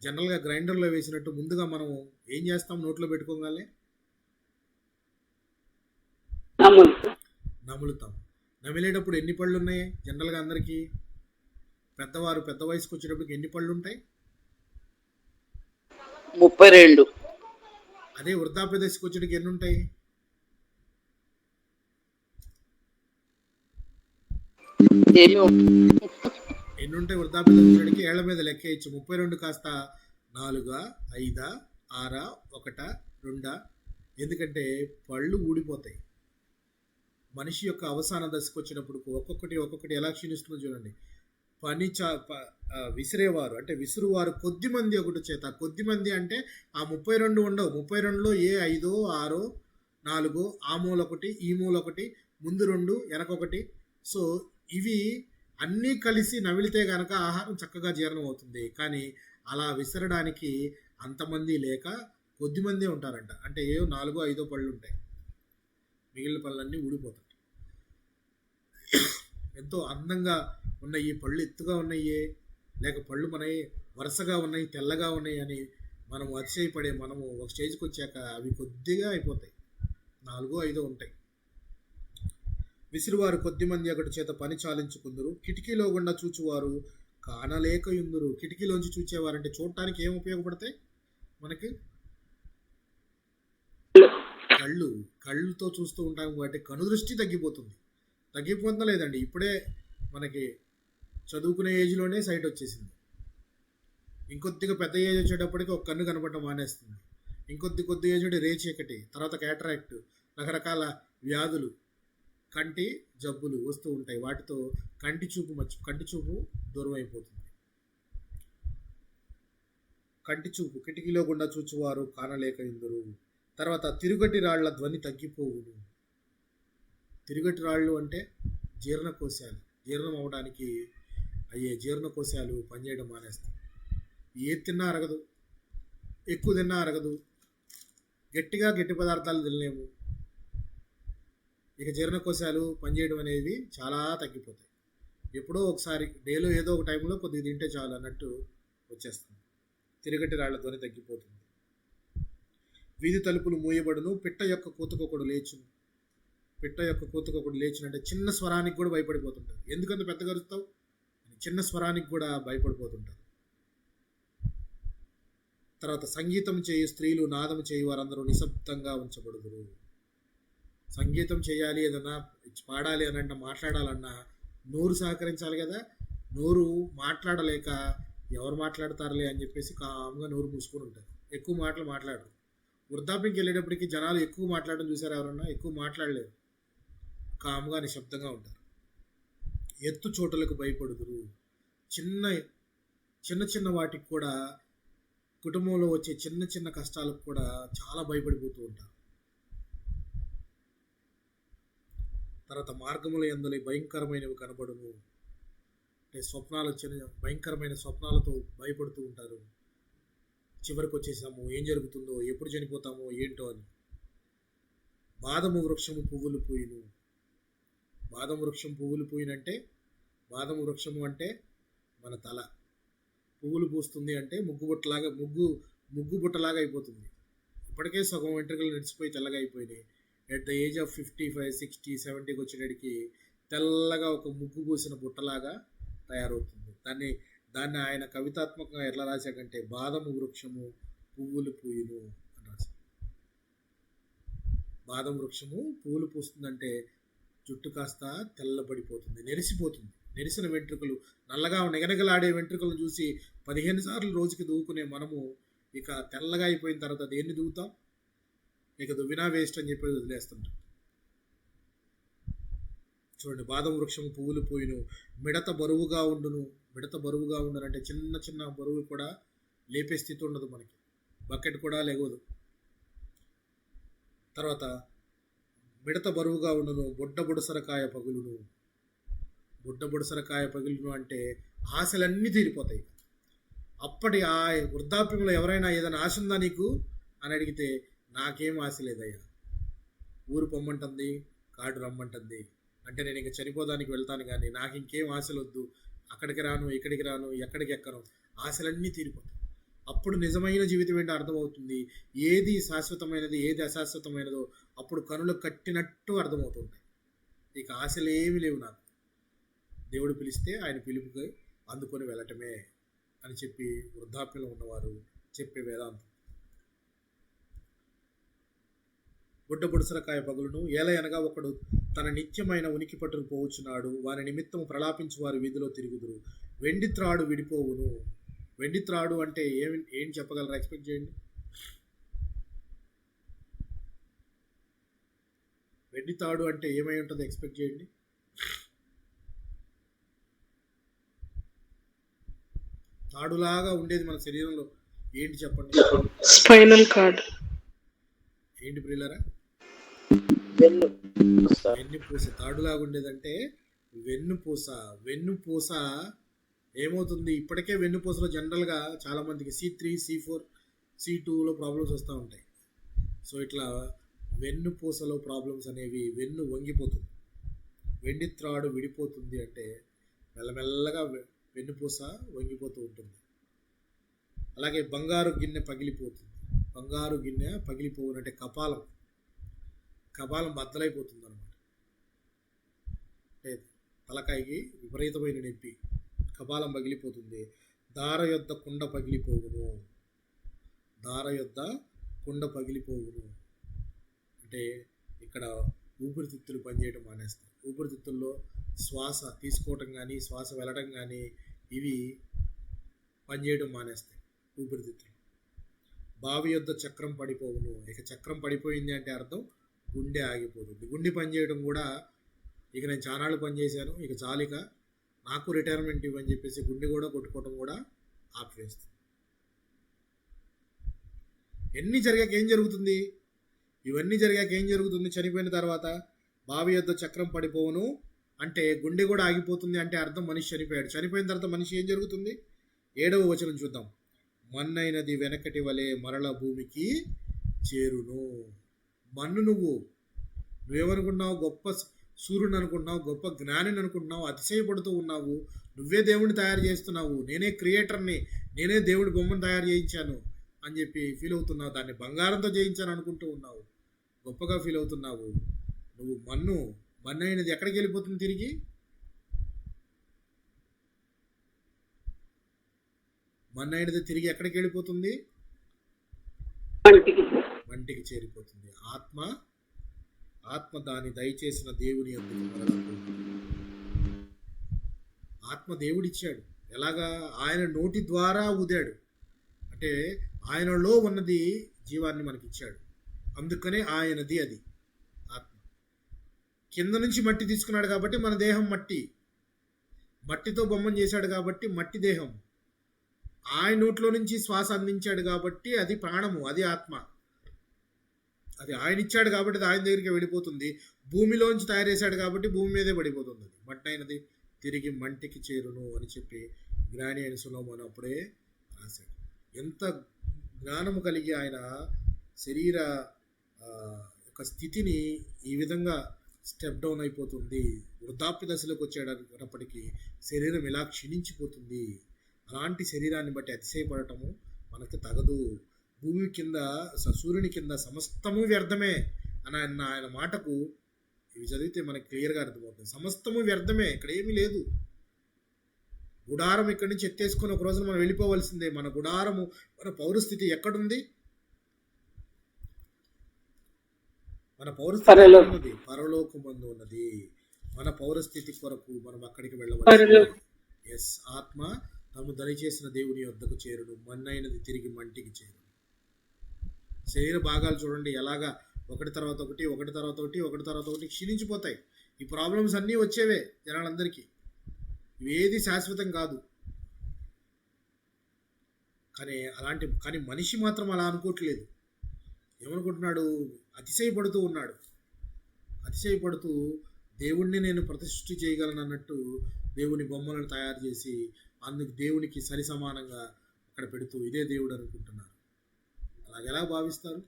జనరల్గా గ్రైండర్లో వేసినట్టు ముందుగా మనం ఏం చేస్తాం? నోట్లో పెట్టుకోగానే నములుతాం. నమిలేటప్పుడు ఎన్ని పళ్ళు ఉన్నాయి జనరల్గా అందరికీ? పెద్దవారు పెద్ద వయసుకు వచ్చేటప్పటికి ఎన్ని పళ్ళు ఉంటాయి? 32. అదే వృద్ధాప్య దశకు వచ్చేటికి ఎన్ని ఉంటాయి? ఎన్ని ఉంటాయి? వృద్ధాప్య దశ వచ్చేటికి ఏళ్ల మీద లెక్కేయచ్చు. 32 కాస్త 4, 5, 6, 1, 2. ఎందుకంటే పళ్ళు ఊడిపోతాయి. మనిషి యొక్క అవసాన దశకు వచ్చినప్పుడు ఒక్కొక్కటి ఎలా క్షీణిస్తుందో చూడండి. విసిరేవారు అంటే విసురువారు కొద్దిమంది ఒకటి చేత. కొద్దిమంది అంటే ఆ 32 ఉండవు. 32లో ఏ 5, 6, 4, ఆ మూల ఒకటి, ఈ మూల ఒకటి, ముందు 2, వెనకొకటి. సో ఇవి అన్నీ కలిసి నమిలితే కనుక ఆహారం చక్కగా జీర్ణం అవుతుంది. కానీ అలా విసరడానికి అంతమంది లేక కొద్దిమంది ఉంటారంట. అంటే 4, 5 పళ్ళు ఉంటాయి, మిగిలిన పళ్ళన్నీ ఊడిపోతాయి. ఎంతో అందంగా ఉన్న ఈ పళ్ళు ఎత్తుగా ఉన్నాయి, లేక పళ్ళు మనవి వరుసగా ఉన్నాయి, తెల్లగా ఉన్నాయి అని మనం అతిశయపడే మనము ఒక స్టేజ్కి వచ్చాక అవి కొద్దిగా అయిపోతాయి, 4, 5 ఉంటాయి. విసిరివారు కొద్దిమంది ఒకటి చేత పని చాలించుకుందరు. కిటికీలో గుండా చూచువారు కానలేకయుందురు. కిటికీలోంచి చూచేవారంటే చూడటానికి ఏం ఉపయోగపడతాయి మనకి? కళ్ళుతో చూస్తూ ఉంటాం కాబట్టి కనుదృష్టి తగ్గిపోతుందా లేదండి? ఇప్పుడే మనకి చదువుకునే ఏజ్లోనే సైట్ వచ్చేసింది. ఇంకొద్దిగా పెద్ద ఏజ్ వచ్చేటప్పటికి ఒక కన్ను కనపడటం మానేస్తుంది. కొద్ది ఏజ్ రేచీకటి, తర్వాత క్యాటరాక్ట్, రకరకాల వ్యాధులు, కంటి జబ్బులు వస్తూ ఉంటాయి. వాటితో కంటి చూపు దూరం అయిపోతుంది. కంటి చూపు కిటికీలో గుండా చూచువారు కానలేకయుందురు. తర్వాత తిరుగటి రాళ్ల ధ్వని తగ్గిపోవును. తిరుగటి రాళ్ళు అంటే జీర్ణకోశాలు. జీర్ణం అవడానికి అయ్యే జీర్ణకోశాలు పనిచేయడం మానేస్తాయి. ఏది తిన్నా అరగదు, ఎక్కువ తిన్నా అరగదు, గట్టి పదార్థాలు తినలేము. ఇక జీర్ణకోశాలు పనిచేయడం అనేది చాలా తగ్గిపోతాయి. ఎప్పుడో ఒకసారి డేలో ఏదో ఒక టైంలో కొద్దిగా తింటే చాలు అన్నట్టు వచ్చేస్తుంది. తిరుగటి రాళ్ల ధ్వని తగ్గిపోతుంది. వీధి తలుపులు మూయబడును, పిట్ట యొక్క కూతకొకడు లేచినంటే చిన్న స్వరానికి కూడా భయపడిపోతుంటారు. ఎందుకంత పెద్దగా అరుస్తావు? చిన్న స్వరానికి కూడా భయపడిపోతుంటారు. తర్వాత సంగీతం చేయు స్త్రీలు, నాదం చేయు వారందరూ నిశ్శబ్దంగా ఉంచబడుదురు. సంగీతం చేయాలి, ఏదన్నా పాడాలి అనంటే, మాట్లాడాలన్నా నోరు సహకరించాలి కదా. నోరు మాట్లాడలేక ఎవరు మాట్లాడతారులే అని చెప్పేసి కామ్గా నోరు మూసుకొని ఉంటారు. ఎక్కువ మాటలు మాట్లాడరు. వృద్ధాప్యంకి వెళ్ళేటప్పటికి జనాలు ఎక్కువ మాట్లాడడం చూసారు ఎవరన్నా? ఎక్కువ మాట్లాడలేరు, కామ్గా నిశ్శబ్దంగా ఉంటారు. ఎత్తు చోటులకు భయపడుదురు. చిన్న వాటికి కూడా, కుటుంబంలో వచ్చే చిన్న కష్టాలకు కూడా చాలా భయపడిపోతూ ఉంటారు. తర్వాత మార్గముల యందు భయంకరమైనవి కనబడును అంటే భయంకరమైన స్వప్నాలతో భయపడుతూ ఉంటారు. చివరికి వచ్చేసాము, ఏం జరుగుతుందో, ఎప్పుడు చనిపోతామో ఏంటో అని. బాదము వృక్షము పువ్వులు పూయును. బాదం వృక్షం పువ్వులు పూయినంటే, బాదం వృక్షము అంటే మన తల. పువ్వులు పూస్తుంది అంటే ముగ్గు బుట్టలాగా అయిపోతుంది. ఇప్పటికే సగం వెంట్రుకలు నడిచిపోయి తెల్లగా అయిపోయినాయి. ఎట్ ద ఏజ్ ఆఫ్ 55, 60, 70కి వచ్చేటికి తెల్లగా ఒక ముగ్గు పూసిన బుట్టలాగా తయారవుతుంది. దాన్ని ఆయన కవితాత్మకంగా ఎట్లా రాశాడంటే, బాదము వృక్షము పువ్వులు పూయును అని రాశాడు. బాదం వృక్షము పువ్వులు పూస్తుందంటే జుట్టు కాస్త తెల్లబడిపోతుంది, నెరిసిపోతుంది. నెరిసిన వెంట్రుకలు, నల్లగా నిగనిగలాడే వెంట్రుకలను చూసి 15 సార్లు రోజుకి దువ్వుకునే మనము ఇక తెల్లగా అయిపోయిన తర్వాత దేన్ని దువ్వుతాం? ఇక దువ్వినా వేస్ట్ అని చెప్పి వదిలేస్తుంటాం. చూడండి, బాదం వృక్షము పువ్వులు పూయును, మిడత బరువుగా ఉండును. మిడత బరువుగా ఉండునంటే చిన్న చిన్న బరువు కూడా లేపే స్థితి ఉండదు మనకి, బకెట్ కూడా లేగదు. తర్వాత మిడత బరువుగా ఉండును, బుడ్డ బుడసరకాయ పగులును. బుడ్డ బుడసరకాయ పగులును అంటే ఆశలన్నీ తీరిపోతాయి. అప్పటి ఆ వృద్ధాప్యంలో ఎవరైనా ఏదైనా ఆశ ఉందా నీకు అని అడిగితే, నాకేం ఆశ లేదయ్యా, ఊరు పొమ్మంటుంది, కాడు రమ్మంటుంది, అంటే నేను ఇంక చనిపోదానికి వెళ్తాను కానీ నాకు ఇంకేం ఆశలు వద్దు, అక్కడికి రాను, ఇక్కడికి రాను, ఎక్కడికి ఎక్కను, ఆశలన్నీ తీరిపోతాయి. అప్పుడు నిజమైన జీవితం ఏంటో అర్థమవుతుంది. ఏది శాశ్వతమైనది, ఏది అశాశ్వతమైనదో అప్పుడు కనులు కట్టినట్టు అర్థమవుతుంటాయి. ఇక ఆశలు ఏమి లేవు నాకు. దేవుడు పిలిస్తే ఆయన పిలుపుకి అందుకొని వెళ్ళటమే అని చెప్పి వృద్ధాప్యంలో ఉన్నవారు చెప్పే వేదాంతం. బుడ్డ బుడసరకాయ పగులును, ఏలయనగా ఒకడు తన నిత్యమైన ఉనికి పట్టును పోవచ్చున్నాడు, వారి నిమిత్తం ప్రలాపించు వారి వీధిలో తిరుగుదురు. వెండి త్రాడు విడిపోవును. వెండి త్రాడు అంటే ఏం చెప్పగలరా? ఎక్స్పెక్ట్ చేయండి. వెండి తాడు అంటే ఏమై ఉంటుందో ఎక్స్పెక్ట్ చేయండి. తాడులాగా ఉండేది మన శరీరంలో ఏంటి చెప్పండి? Spinal cord. ఏంటి ప్రియులారా? వెన్నుపూస. తాడులాగా ఉండేదంటే వెన్నుపూస. వెన్నుపూస ఏమవుతుంది? ఇప్పటికే వెన్నుపూసలో జనరల్గా చాలామందికి C3, C4, C2లో ప్రాబ్లమ్స్ వస్తూ ఉంటాయి. సో ఇట్లా వెన్నుపూసలో ప్రాబ్లమ్స్ అనేవి, వెన్ను వంగిపోతుంది. వెండి త్రాడు విడిపోతుంది అంటే మెల్లమెల్లగా వెన్నుపూస వంగిపోతూ ఉంటుంది. అలాగే బంగారు గిన్నె పగిలిపోతుంది. బంగారు గిన్నె పగిలిపోవునంటే కపాలం బద్దలైపోతుంది అనమాట. అంటే తలకాయకి విపరీతమైన నొప్పి, కపాలం పగిలిపోతుంది. దార యొద్ద కుండ పగిలిపోవును. దార యొద్ద కుండ పగిలిపోవును అంటే ఇక్కడ ఊపిరితిత్తులు పనిచేయడం మానేస్తాయి. ఊపిరితిత్తుల్లో శ్వాస తీసుకోవటం కానీ, శ్వాస వెళ్ళడం కానీ ఇవి పనిచేయడం మానేస్తాయి ఊపిరితిత్తులు. బావి యొద్ద చక్రం పడిపోవును. ఇక చక్రం పడిపోయింది అంటే అర్థం గుండె ఆగిపోతుంది. గుండె పనిచేయడం కూడా, ఇక నేను చానాళ్ళు పనిచేశాను, ఇక చాలిక నాకు రిటైర్మెంట్ ఇవ్వని చెప్పేసి గుండె కూడా కొట్టుకోవడం కూడా ఆపివేస్తుంది. ఎన్ని జరిగాక ఏం జరుగుతుంది? ఇవన్నీ జరిగాక ఏం జరుగుతుంది? చనిపోయిన తర్వాత బావి యొద్ద చక్రం పడిపోవును అంటే గుండె కూడా ఆగిపోతుంది అంటే అర్థం మనిషి చనిపోయాడు. చనిపోయిన తర్వాత మనిషి ఏం జరుగుతుంది? 7వ వచనం చూద్దాం. మన్నైనది వెనకటి వలె మరల భూమికి చేరును. మన్ను నువ్వేమనుకుంటున్నావు? గొప్ప సూర్యుని అనుకుంటున్నావు, గొప్ప జ్ఞానిని అనుకుంటున్నావు, అతిశయపడుతూ ఉన్నావు, నువ్వే దేవుడిని తయారు చేస్తున్నావు, నేనే క్రియేటర్ని, నేనే దేవుడి బొమ్మను తయారు చేయించాను అని చెప్పి ఫీల్ అవుతున్నావు. దాన్ని బంగారంతో చేయించాను అనుకుంటూ ఉన్నావు, గొప్పగా ఫీల్ అవుతున్నావు. నువ్వు మన్ను అయినది ఎక్కడికి వెళ్ళిపోతుంది? తిరిగి మన్ను అయినది తిరిగి ఎక్కడికి వెళ్ళిపోతుంది? మంటికి చేరిపోతుంది. ఆత్మ దాని దయచేసిన దేవుని యొక్క ఆత్మ దేవుడిచ్చాడు. ఎలాగా? ఆయన నోటి ద్వారా ఊదాడు. అంటే ఆయనలో ఉన్నది జీవాన్ని మనకిచ్చాడు. అందుకనే ఆయనది అది ఆత్మ. కింద నుంచి మట్టి తీసుకున్నాడు కాబట్టి మన దేహం మట్టితో బొమ్మను చేశాడు కాబట్టి మట్టి దేహం. ఆయన నోట్లో నుంచి శ్వాస అందించాడు కాబట్టి అది ప్రాణము, అది ఆత్మ. అది ఆయన ఇచ్చాడు కాబట్టి అది ఆయన దగ్గరికి వెళ్ళిపోతుంది. భూమిలోంచి తయారు చేశాడు కాబట్టి భూమి మీదే పడిపోతుంది. అది మట్టి అయినది తిరిగి మంటికి చేరును అని చెప్పి జ్ఞాని అయిన సొలొమోను అప్పుడే రాశాడు. ఎంత జ్ఞానము కలిగి ఆయన శరీర యొక్క స్థితిని ఈ విధంగా స్టెప్ డౌన్ అయిపోతుంది. వృద్ధాప్య దశలోకి వచ్చేటప్పటికి శరీరం ఇలా క్షీణించిపోతుంది. అలాంటి శరీరాన్ని బట్టి అతిశయపడటము మనకు తగదు. భూమి కింద సూర్యుని కింద సమస్తము వ్యర్థమే అని ఆయన మాటకు ఇవి చదివితే మనకి క్లియర్గా అర్థమవుతుంది. సమస్తము వ్యర్థమే, ఇక్కడ ఏమీ లేదు. గుడారం ఇక్కడి నుంచి ఎత్తేసుకొని ఒక రోజున మనం వెళ్ళిపోవలసిందే. మన గుడారము, మన పౌరస్థితి ఎక్కడుంది? మన పౌరస్థితి ఉన్నది పరలోకమందు ఉన్నది. మన పౌరస్థితి కొరకు మనం అక్కడికి వెళ్ళవలసింది. ఎస్, ఆత్మ తాము దయచేసిన దేవుని వద్దకు చేరును, మన్నైనది తిరిగి మంటికి చేరును. శరీర భాగాలు చూడండి ఎలాగా ఒకటి తర్వాత ఒకటి, ఒకటి తర్వాత ఒకటి, ఒకటి తర్వాత ఒకటి క్షీణించిపోతాయి. ఈ ప్రాబ్లమ్స్ అన్నీ వచ్చేవే జనాలందరికీ. ఇవేది శాశ్వతం కాదు. కానీ మనిషి మాత్రం అలా అనుకోవట్లేదు. ఏమనుకుంటున్నాడు? అతిశయపడుతూ ఉన్నాడు. అతిశయపడుతూ దేవుణ్ణి నేను ప్రతిష్ఠ చేయగలను అన్నట్టు దేవుని బొమ్మలను తయారు చేసి అందుకు దేవునికి సరి సమానంగా అక్కడ పెడుతూ ఇదే దేవుడు అనుకుంటున్నారు. అలాగెలా భావిస్తారు?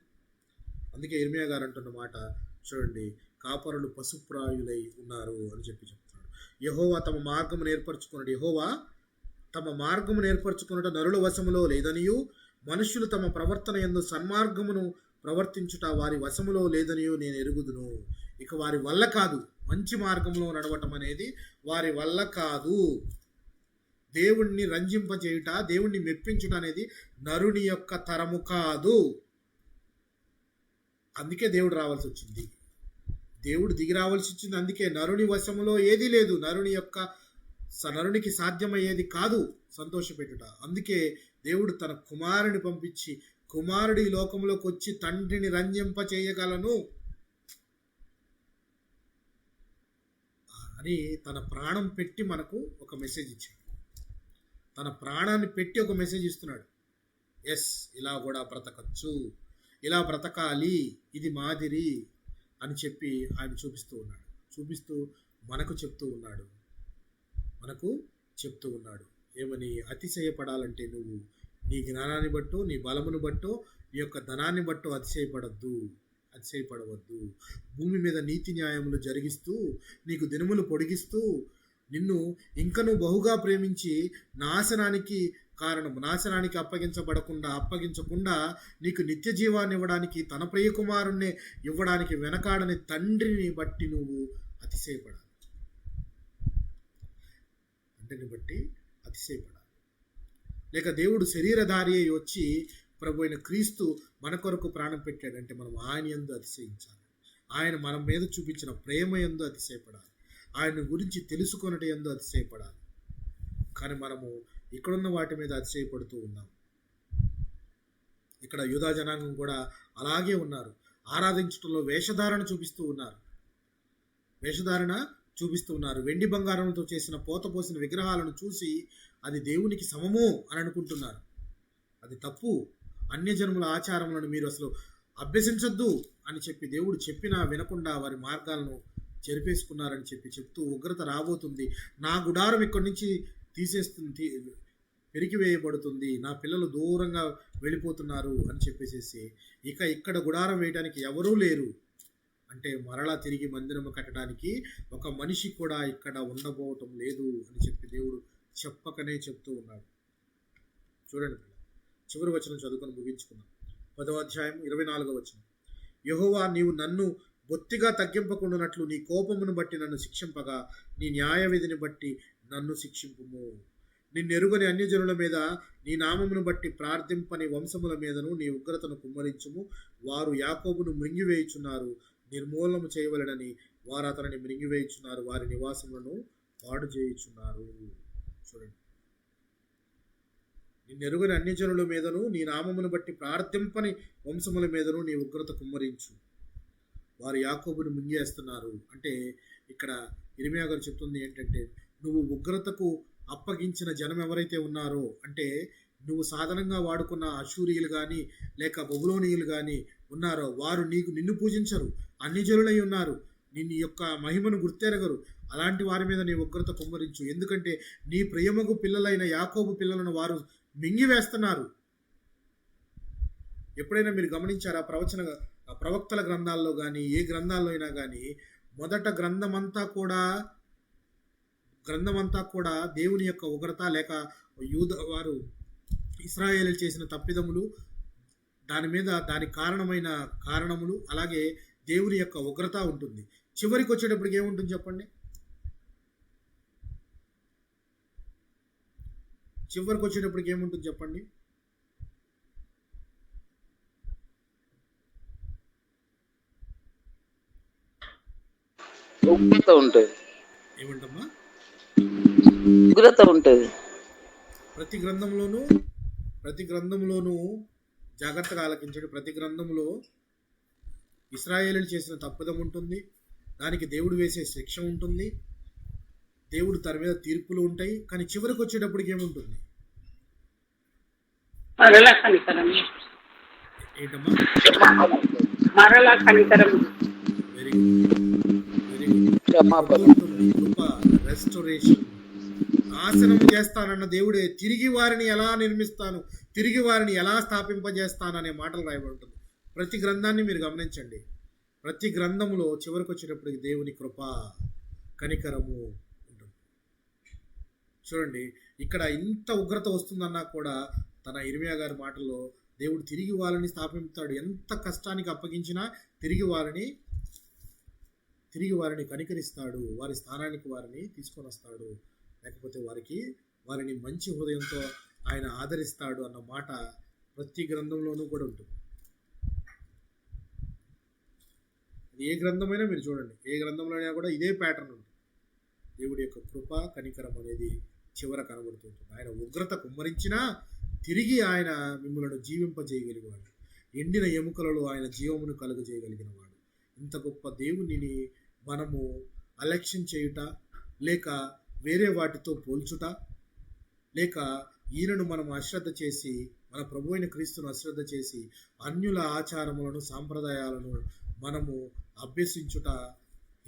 అందుకే ఇర్మియా గారు అంటున్న మాట చూడండి, కాపరులు పశుప్రాయులై ఉన్నారు అని చెప్తున్నాడు. యెహోవా తమ మార్గము నేర్పరచుకున్నట నరుల వశములో లేదనియు, మనుష్యులు తమ ప్రవర్తన యందు సన్మార్గమును ప్రవర్తించుట వారి వశములో లేదనియు నేను ఎరుగుదును. ఇక వారి వల్ల కాదు, మంచి మార్గంలో నడవటం అనేది వారి వల్ల కాదు. దేవుణ్ణి రంజింపజేయుట, దేవుణ్ణి మెప్పించుట అనేది నరుని యొక్క తరము కాదు. అందుకే దేవుడు రావాల్సి వచ్చింది, దేవుడు దిగి రావాల్సి వచ్చింది. అందుకే నరుని వశములో ఏదీ లేదు, నరునికి సాధ్యమయ్యేది కాదు సంతోషపెట్టుట. అందుకే దేవుడు తన కుమారుని పంపించి, కుమారుడి లోకంలోకి వచ్చి తండ్రిని రంజింప చేయగలను అని తన ప్రాణం పెట్టి మనకు ఒక మెసేజ్ ఇచ్చాడు. తన ప్రాణాన్ని పెట్టి ఒక మెసేజ్ ఇస్తున్నాడు. ఎస్, ఇలా కూడా బ్రతకచ్చు, ఇలా బ్రతకాలి, ఇది మాదిరి అని చెప్పి ఆయన చూపిస్తూ మనకు చెప్తూ ఉన్నాడు. ఏమని? అతిశయపడాలంటే నువ్వు నీ జ్ఞానాన్ని బట్టో, నీ బలమును బట్టో, నీ యొక్క ధనాన్ని బట్టో అతిశయపడవద్దు. భూమి మీద నీతి న్యాయములు జరిగిస్తూ, నీకు దినములు పొడిగిస్తూ, నిన్ను ఇంకనూ బహుగా ప్రేమించి నాశనానికి అప్పగించకుండా నీకు నిత్య జీవాన్ని ఇవ్వడానికి, తన ప్రియకుమారుణ్ణి ఇవ్వడానికి వెనకాడని తండ్రిని బట్టి నువ్వు అతిశయపడాలి. తండ్రిని బట్టి అతిశయపడాలి. లేక దేవుడు శరీరధారి అయి వచ్చి ప్రభు అయిన క్రీస్తు మన కొరకు ప్రాణం పెట్టాడంటే మనం ఆయన యందు అతిశయించాలి. ఆయన మన మీద చూపించిన ప్రేమ యందు అతిశయపడాలి. ఆయన గురించి తెలుసుకొనట యందు అతిశయపడాలి. కానీ మనము ఇక్కడున్న వాటి మీద అతిశయపడుతూ ఉన్నాం. ఇక్కడ యూదా జనాంగం కూడా అలాగే ఉన్నారు. ఆరాధించడంలో వేషధారణ చూపిస్తూ ఉన్నారు. వెండి బంగారంతో చేసిన పోసిన విగ్రహాలను చూసి అది దేవునికి సమము అని అనుకుంటున్నారు. అది తప్పు. అన్యజనుల ఆచారములను మీరు అసలు అభ్యసించద్దు అని చెప్పి దేవుడు చెప్పినా వినకుండా వారి మార్గాలను చెరిపేసుకున్నారని చెప్తూ ఉగ్రత రాబోతుంది, నా గుడారం ఇక్కడి నుంచి పెరిగివేయబడుతుంది, నా పిల్లలు దూరంగా వెళ్ళిపోతున్నారు అని చెప్పేసి ఇక్కడ గుడారం వేయడానికి ఎవరూ లేరు అంటే మరలా తిరిగి మందిరము కట్టడానికి ఒక మనిషి కూడా ఇక్కడ ఉండబోవటం లేదు అని చెప్పి దేవుడు చెప్పకనే చెప్తూ ఉన్నాడు. చూడండి, చివరి వచనం చదువుకొని ముగించుకున్నాం. 10వ అధ్యాయం 24వ వచనం. యెహోవా, నీవు నన్ను బొత్తిగా తగ్గింపకుండానట్లు నీ కోపమును బట్టి నన్ను శిక్షింపగా, నీ న్యాయ విధిని బట్టి నన్ను శిక్షింపుము. నిన్నెరుగని అన్యజనుల మీద, నీ నామమును బట్టి ప్రార్థింపని వంశముల మీదను నీ ఉగ్రతను కుమ్మరించుము. వారు యాకోబును మృంగివేయుచున్నారు, నిర్మూలనము చేయవలెనని వారు అతనిని మృంగివేయుచున్నారు, వారి నివాసములను పాడు చేయుచున్నారు. చూడండి, నిన్నెరుగని అన్యజనుల మీదను నీ నామమును బట్టి ప్రార్థింపని వంశముల మీదను నీ ఉగ్రత కుమ్మరించు, వారు యాకోబును మింగేస్తున్నారు. అంటే ఇక్కడ ఇర్మియా గారు చెప్తుంది ఏంటంటే, నువ్వు ఉగ్రతకు అప్పగించిన జనం ఎవరైతే ఉన్నారో, అంటే నువ్వు సాధారణంగా వాడుకున్న అశూరియులు కానీ లేక బబులోనీయులు కానీ ఉన్నారో, వారు నిన్ను పూజించరు, అన్యజనులై ఉన్నారు, నిన్ను యొక్క మహిమను గుర్తెరగరు. అలాంటి వారి మీద నీ ఉగ్రత కుమ్మరించు, ఎందుకంటే నీ ప్రియమగు పిల్లలైన యాకోబు పిల్లలను వారు మింగివేస్తున్నారు. ఎప్పుడైనా మీరు గమనించారా? ప్రవక్తల గ్రంథాల్లో కానీ ఏ గ్రంథాల్లో అయినా కానీ మొదట గ్రంథమంతా కూడా దేవుని యొక్క ఉగ్రత లేక వారు ఇశ్రాయేలు చేసిన తప్పిదములు, దానికి కారణమైన కారణములు, అలాగే దేవుని యొక్క ఉగ్రత ఉంటుంది. చివరికి వచ్చేటప్పటికి ఏముంటుంది చెప్పండి? ఉగ్రత ఉంటుంది. ఏమంటమ్మా? ఉగ్రత ఉంటుంది. ప్రతి గ్రంథంలోనూ జాగ్రత్తగా ఆలకించండి. ప్రతి గ్రంథంలో ఇశ్రాయేలు చేసిన తప్పిదం ఉంటుంది, దానికి దేవుడు వేసే శిక్ష ఉంటుంది, దేవుడు తన మీద తీర్పులు ఉంటాయి. కానీ చివరికి వచ్చేటప్పటికి ఏముంటుంది? మరలా కనికరం. ఏంటమ్మా? మరలా కనికరం. Very good. క్షమాపణ. రెస్టోరేషన్. నాశనం చేస్తానన్న దేవుడే తిరిగి వారిని ఎలా నిర్మిస్తాను, తిరిగి వారిని ఎలా స్థాపింపజేస్తాను అనే మాటలు రాయబడి ఉంటుంది. ప్రతి గ్రంథాన్ని మీరు గమనించండి. ప్రతి గ్రంథములో చివరికి వచ్చేటప్పటికి దేవుని కృప, కనికరము ఉంటుంది. చూడండి, ఇక్కడ ఇంత ఉగ్రత వస్తుందన్నా కూడా తన ఇర్మియా గారి మాటల్లో దేవుడు తిరిగి వారిని స్థాపిస్తాడు. ఎంత కష్టానికి అప్పగించినా తిరిగి వారిని కనికరిస్తాడు, వారి స్థానానికి వారిని తీసుకొని వస్తాడు, లేకపోతే వారిని మంచి హృదయంతో ఆయన ఆదరిస్తాడు అన్న మాట ప్రతి గ్రంథంలోనూ కూడా ఉంటుంది. ఏ గ్రంథమైనా మీరు చూడండి, ఏ గ్రంథంలో అయినా కూడా ఇదే ప్యాటర్న్ ఉంటుంది. దేవుడి యొక్క కృప, కనికరం అనేది చివర కనబడుతుంటుంది. ఆయన ఉగ్రత కుమ్మరించినా తిరిగి ఆయన మిమ్మల్ని జీవింపజేయగలిగేవాడు. ఎండిన ఎముకలలో ఆయన జీవమును కలుగజేయగలిగిన వాడు. ఇంత గొప్ప దేవునిని మనము అలక్ష్యం చేయుట, లేక వేరే వాటితో పోల్చుట, లేక ఈయనను మనం అశ్రద్ధ చేసి, మన ప్రభు అయిన క్రీస్తును అశ్రద్ధ చేసి అన్యుల ఆచారములను, సాంప్రదాయాలను మనము అభ్యసించుట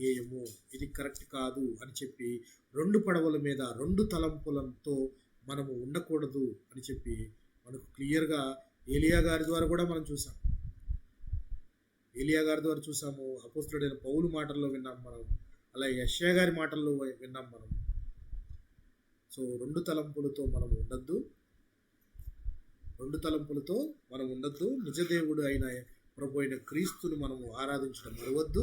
హేయము, ఇది కరెక్ట్ కాదు అని చెప్పి 2 పడవల మీద 2 తలంపులతో మనము ఉండకూడదు అని చెప్పి మనకు క్లియర్గా ఏలియా గారి ద్వారా కూడా మనం చూసాం. అపోస్తలుడైన పౌలు మాటల్లో విన్నాం మనం, అలాగే యెషయా గారి మాటల్లో విన్నాం మనం. సో 2 తలంపులతో మనం ఉండద్దు. నిజదేవుడు అయిన ప్రభు అయిన క్రీస్తును మనము ఆరాధించడం మరవద్దు.